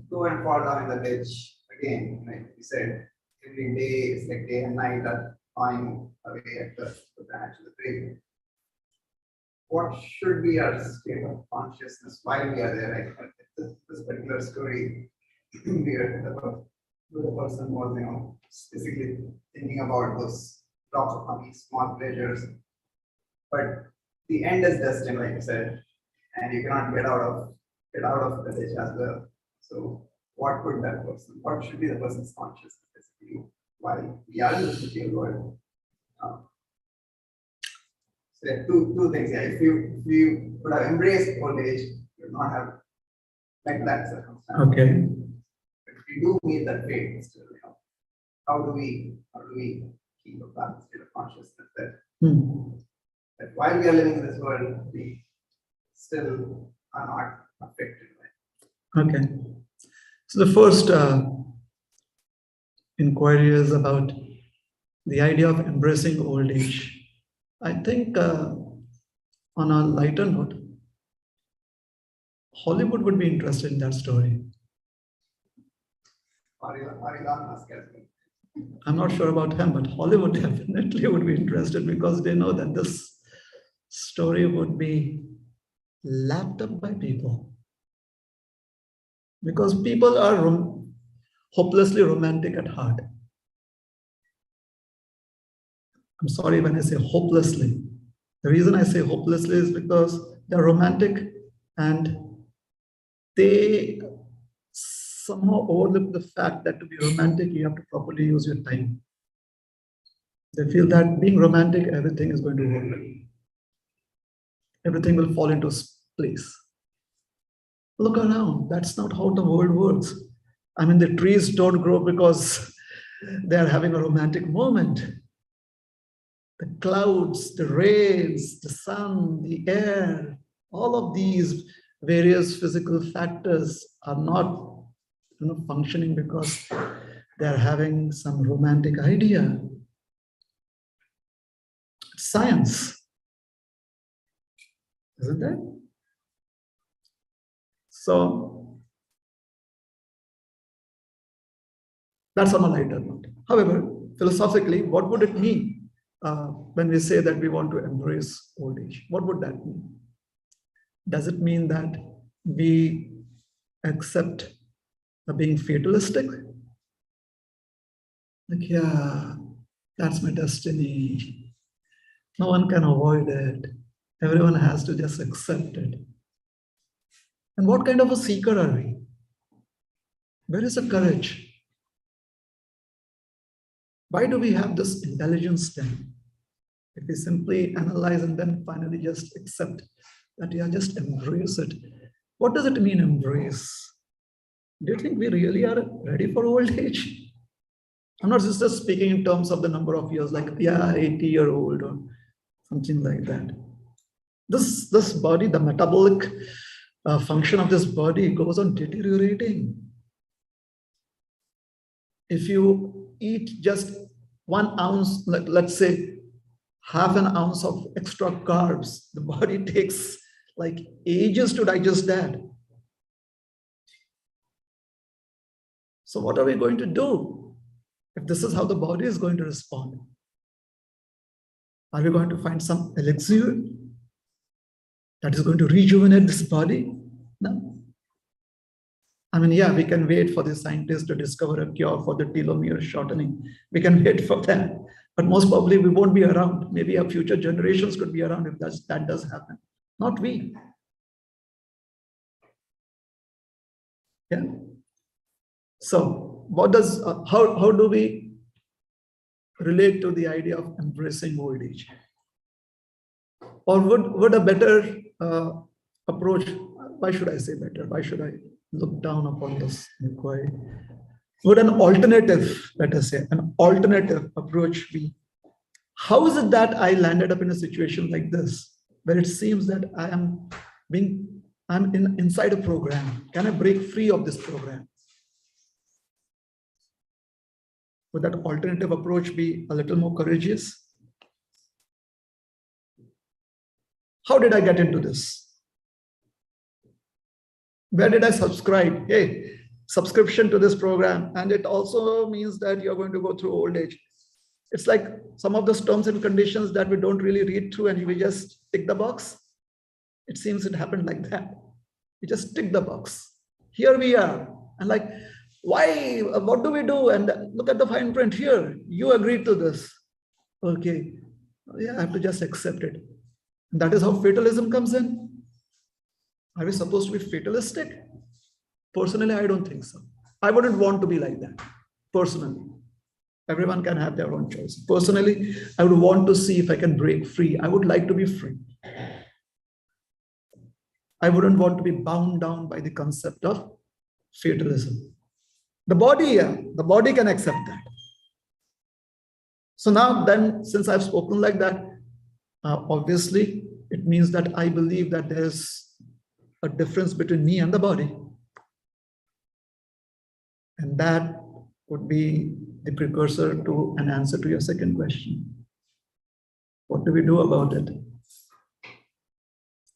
[SPEAKER 5] go and fall down in the ditch again, like you said, every day is like day and night are flying away at the branch of the tree. What should be our state of consciousness while we are there? Like this particular story, where the person was, specifically thinking about those drops of honey, small pleasures, but the end is destined, like you said, and you cannot get out of the ditch as well. So what should be the person's consciousness basically while we are in this material world? So there are two things. Yeah, if you would have embraced old age, you would not have like that circumstance.
[SPEAKER 1] Okay.
[SPEAKER 5] But if you do meet that fate, still, how do we keep a balanced state of consciousness that while we are living in this world, we still are not affected by it?
[SPEAKER 1] Okay. So the first inquiry is about the idea of embracing old age. I think on a lighter note, Hollywood would be interested in that story.
[SPEAKER 5] Or Elon Musk as well.
[SPEAKER 1] I'm not sure about him, but Hollywood definitely would be interested because they know that this story would be lapped up by people. Because people are hopelessly romantic at heart. I'm sorry when I say hopelessly. The reason I say hopelessly is because they're romantic and they somehow overlook the fact that to be romantic, you have to properly use your time. They feel that being romantic, everything is going to work. Everything will fall into place. Look around. That's not how the world works. I mean, the trees don't grow because they're having a romantic moment. The clouds, the rains, the sun, the air, all of these various physical factors are not functioning because they're having some romantic idea. It's science, isn't it? So that's on a lighter note. However, philosophically, what would it mean when we say that we want to embrace old age? What would that mean? Does it mean that we accept being fatalistic? Like, yeah, that's my destiny. No one can avoid it. Everyone has to just accept it. And what kind of a seeker are we? Where is the courage? Why do we have this intelligence then? If we simply analyze and then finally just accept that, yeah, just embrace it. What does it mean, embrace? Do you think we really are ready for old age? I'm not just speaking in terms of the number of years, like, yeah, 80-year-old or something like that. This body, the metabolic function of this body goes on deteriorating. If you eat just 1 ounce, let's say half an ounce of extra carbs, the body takes like ages to digest that. So what are we going to do if this is how the body is going to respond? Are we going to find some elixir that is going to rejuvenate this body? No. I mean, yeah, we can wait for the scientists to discover a cure for the telomere shortening. We can wait for that. But most probably we won't be around. Maybe our future generations could be around if that does happen. Not we. Yeah. So what does, how do we relate to the idea of embracing old age? Or would a better approach, why should I say better? Why should I look down upon this inquiry? Would an alternative, let us say, an alternative approach be, how is it that I landed up in a situation like this, where it seems that I'm inside a program? Can I break free of this program? Would that alternative approach be a little more courageous? How did I get into this? Where did I subscribe? Hey, subscription to this program. And it also means that you're going to go through old age. It's like some of those terms and conditions that we don't really read through and we just tick the box. It seems it happened like that. We just tick the box. Here we are. And like, why? What do we do? And look at the fine print here. You agreed to this. Okay. Yeah, I have to just accept it. And that is how fatalism comes in. Are we supposed to be fatalistic? Personally, I don't think so. I wouldn't want to be like that. Personally. Everyone can have their own choice. Personally, I would want to see if I can break free. I would like to be free. I wouldn't want to be bound down by the concept of fatalism. The body, yeah, the body can accept that. So now then, since I've spoken like that, obviously, it means that I believe that there's a difference between me and the body. And that would be the precursor to an answer to your second question. What do we do about it?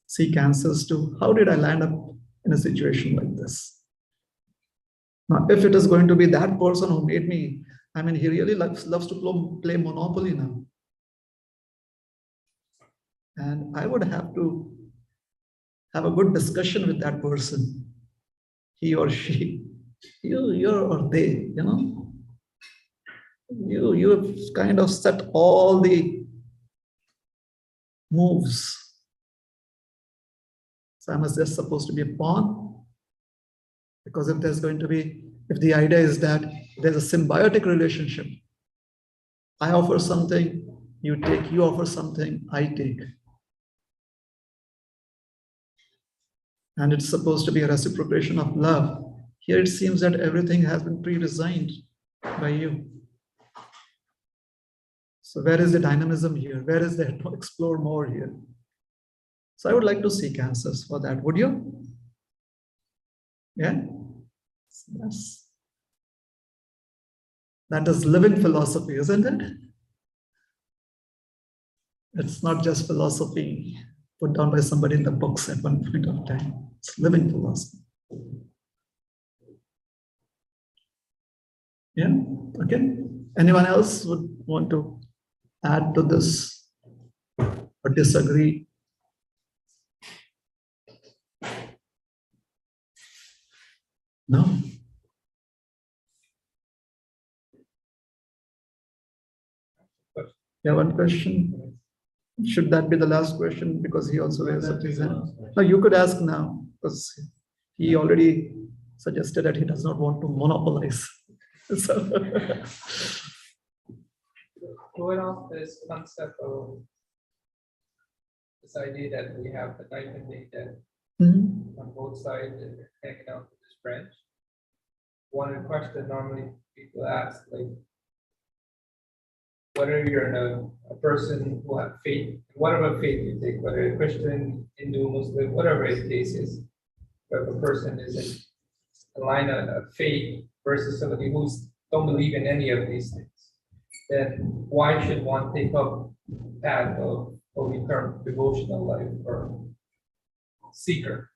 [SPEAKER 1] Seek answers to how did I land up in a situation like this? Now, if it is going to be that person who made me, I mean, he really loves to play Monopoly now. And I would have to have a good discussion with that person, he or she, you or they, You have kind of set all the moves. So am I just supposed to be a pawn? Because if the idea is that there's a symbiotic relationship, I offer something, you take, you offer something, I take. And it's supposed to be a reciprocation of love. Here it seems that everything has been pre-designed by you. So where is the dynamism here? Where is there to explore more here? So I would like to seek answers for that. Would you? Yeah? That is living philosophy, isn't it? It's not just philosophy put down by somebody in the books at one point of time. It's living philosophy. Yeah? Okay. Anyone else would want to add to this or disagree? No? Yeah, one question. Should that be the last question? Because he also raised up his hand. No, you could ask now, because he already suggested that he does not want to monopolize. So
[SPEAKER 6] going off this concept of this idea that we have the night and day death on both sides and they're hanging out with this branch. One question normally people ask, like, whether you're a person who have faith, whatever faith you take, whether you're Christian, Hindu, Muslim, whatever the case is, if a person is in a line of faith versus somebody who's don't believe in any of these things, then why should one take up path of what we term devotional life or seeker?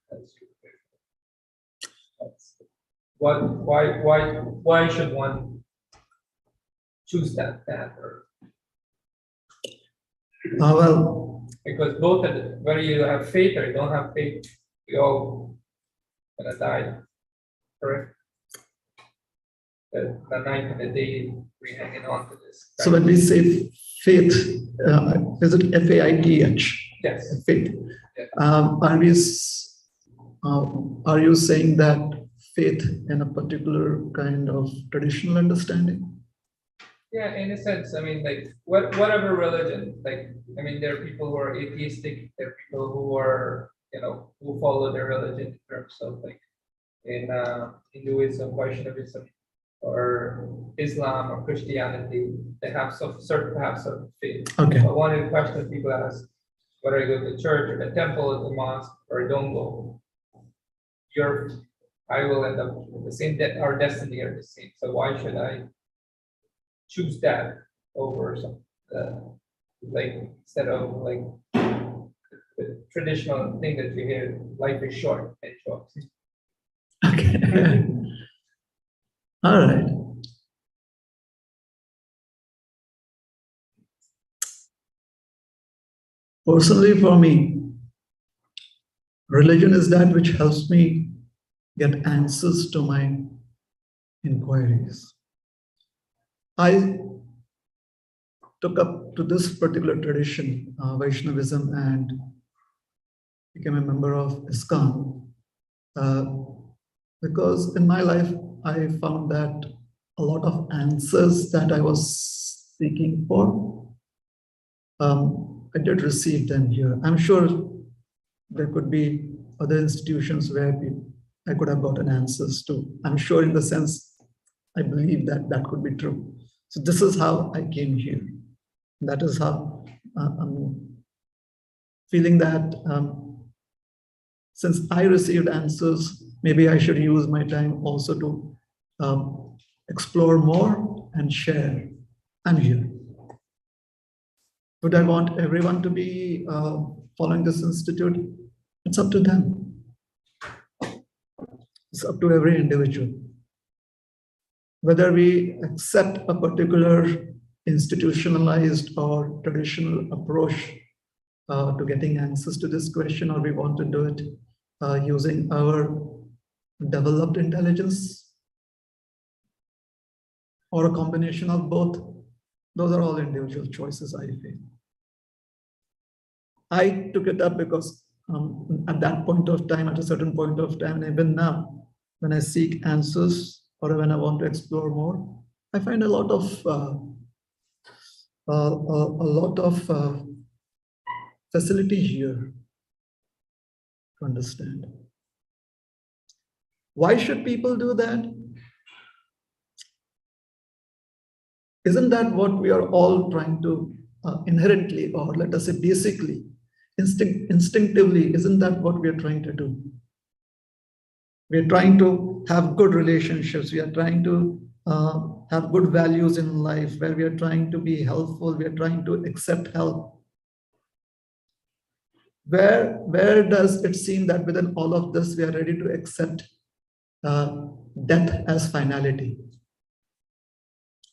[SPEAKER 6] Why should one choose that path?
[SPEAKER 1] well,
[SPEAKER 6] Because both of it, whether you have faith or you don't have faith, we all gonna die, correct? The night and the day we're hanging on to this.
[SPEAKER 1] so when we say faith, is it F-A-I-T-H?
[SPEAKER 6] Yes.
[SPEAKER 1] Faith.
[SPEAKER 6] Yeah.
[SPEAKER 1] Are you saying that faith in a particular kind of traditional understanding?
[SPEAKER 6] Yeah, in a sense, I mean, like whatever religion, like, I mean, there are people who are atheistic, there are people who are, who follow their religion in terms of like in Hinduism, Vaishnavism, or Islam or Christianity, they have some certain paths of faith.
[SPEAKER 1] Okay.
[SPEAKER 6] But one of the questions people ask, whether I go to church or the temple or the mosque or I don't go, I will end up with the same, our destiny are the same. So why should I choose that over some, like, instead of like the traditional thing that you hear, life is short and short.
[SPEAKER 1] Okay. All right. Personally, for me, religion is that which helps me get answers to my inquiries. I took up to this particular tradition, Vaishnavism, and became a member of ISKCON, because in my life, I found that a lot of answers that I was seeking for, I did receive them here. I'm sure there could be other institutions where I could have gotten answers to. I'm sure in the sense, I believe that could be true. So this is how I came here. That is how I'm feeling that since I received answers, maybe I should use my time also to explore more and share. I'm here. Would I want everyone to be following this institute? It's up to them. It's up to every individual. Whether we accept a particular institutionalized or traditional approach to getting answers to this question, or we want to do it using our developed intelligence, or a combination of both, those are all individual choices, I feel. I took it up because at that point of time, at a certain point of time, and even now, when I seek answers or when I want to explore more, I find a lot of facility here to understand. Why should people do that? Isn't that what we are all trying to inherently, or let us say basically, instinctively, isn't that what we are trying to do? We are trying to have good relationships. We are trying to have good values in life, where we are trying to be helpful. We are trying to accept help. Where does it seem that within all of this, we are ready to accept death as finality?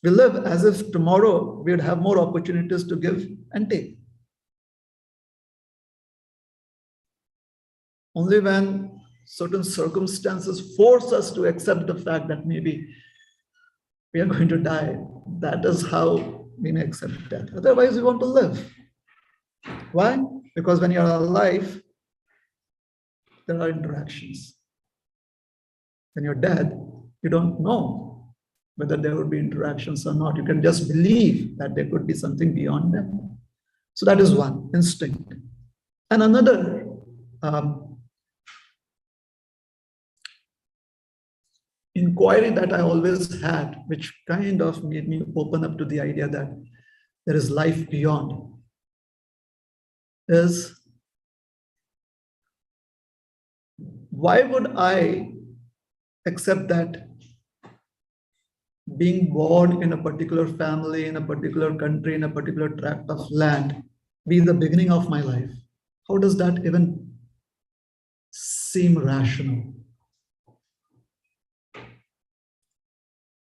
[SPEAKER 1] We live as if tomorrow we would have more opportunities to give and take. Only when certain circumstances force us to accept the fact that maybe we are going to die, that is how we may accept death. Otherwise, we want to live. Why? Because when you are alive, there are interactions. When you're dead, you don't know whether there would be interactions or not. You can just believe that there could be something beyond death. So that is one, instinct. And another inquiry that I always had, which kind of made me open up to the idea that there is life beyond, is why would I accept that being born in a particular family, in a particular country, in a particular tract of land, be the beginning of my life? How does that even seem rational?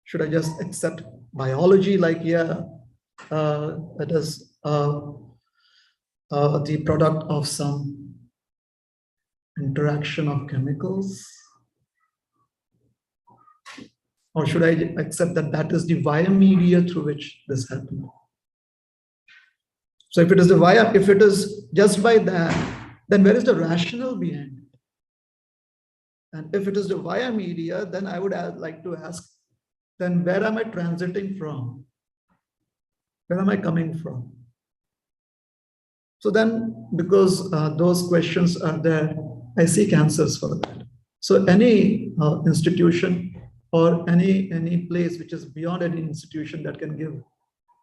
[SPEAKER 1] Should I just accept biology like, yeah, that is the product of some interaction of chemicals? Or should I accept that that is the via media through which this happened? So if it is just by that, then where is the rationale behind it? And if it is the via media, then I would like to ask, then where am I transiting from? Where am I coming from? So then, because those questions are there, I seek answers for that. So any institution or any place which is beyond any institution that can give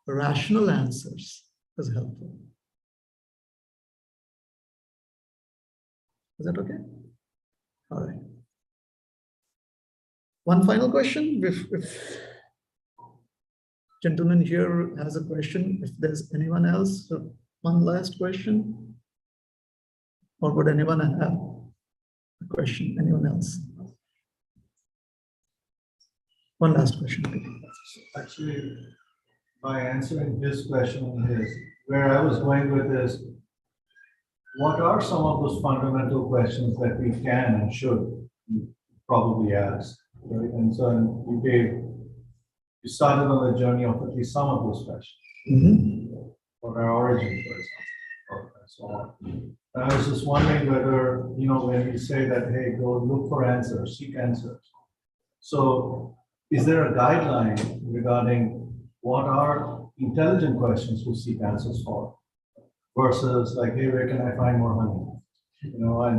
[SPEAKER 1] rational answers is helpful. Is that okay? All right. One final question. If gentleman here has a question, if there's anyone else, so one last question. Or would anyone have a question? Anyone else? One last question.
[SPEAKER 2] Actually, by answering this question and his, where I was going with this, what are some of those fundamental questions that we can and should probably ask, right? And so you started on the journey of at least some of those questions.
[SPEAKER 1] Mm-hmm.
[SPEAKER 2] For our origin, for example, or so on. And I was just wondering whether, when we say that, hey, go look for answers, seek answers. So is there a guideline regarding what are intelligent questions we seek answers for versus like, hey, where can I find more honey,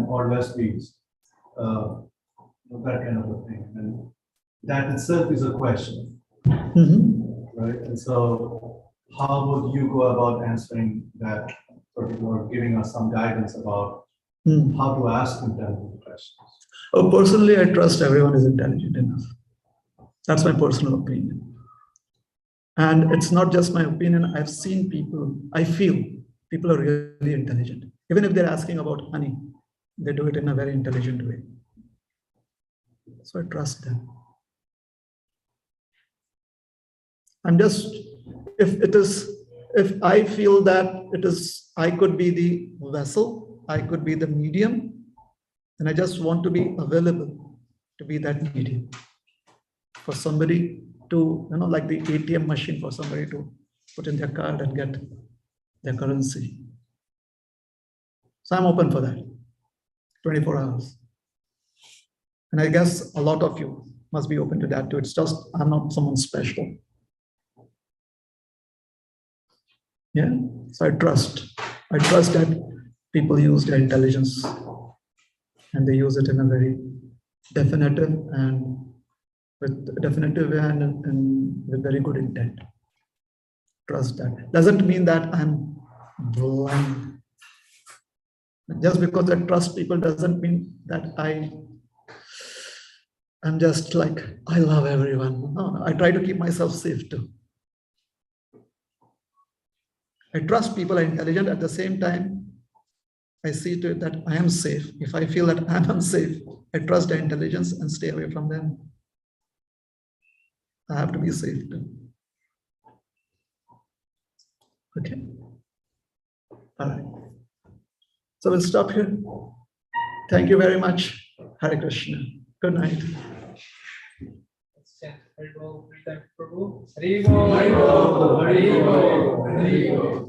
[SPEAKER 2] or less bees, that kind of a thing. And that itself is a question, right? And so how would you go about answering that, or giving us some guidance about how to ask intelligent questions?
[SPEAKER 1] Oh, personally, I trust everyone is intelligent enough. That's my personal opinion. And it's not just my opinion. I've seen people, I feel people are really intelligent. Even if they're asking about honey, they do it in a very intelligent way. So I trust them. I'm just, if I feel that I could be the vessel, I could be the medium, and I just want to be available to be that medium for somebody to, like the ATM machine for somebody to put in their card and get their currency. So I'm open for that, 24 hours. And I guess a lot of you must be open to that too. It's just, I'm not someone special. Yeah, so I trust that people use their intelligence and they use it in a very definitive and with very good intent. Trust that. Doesn't mean that I'm blind. Just because I trust people doesn't mean that I'm just like, I love everyone. No, I try to keep myself safe too. I trust people are intelligent. At the same time, I see to it that I am safe. If I feel that I'm unsafe, I trust their intelligence and stay away from them. I have to be safe too. Okay. All right. So we'll stop here. Thank you very much. Hare Krishna. Good night.
[SPEAKER 6] Let's chant Hari Bol 3 times, Prabhu. Hari Bol, Hari Bol, Hari Bol, Hari Bol.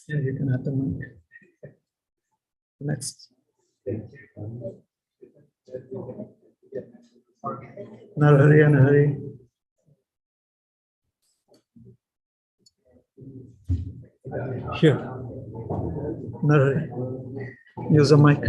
[SPEAKER 1] Yeah, you can have the mic. Next. Narhari and Hari. Here. Narhari. Use a mic.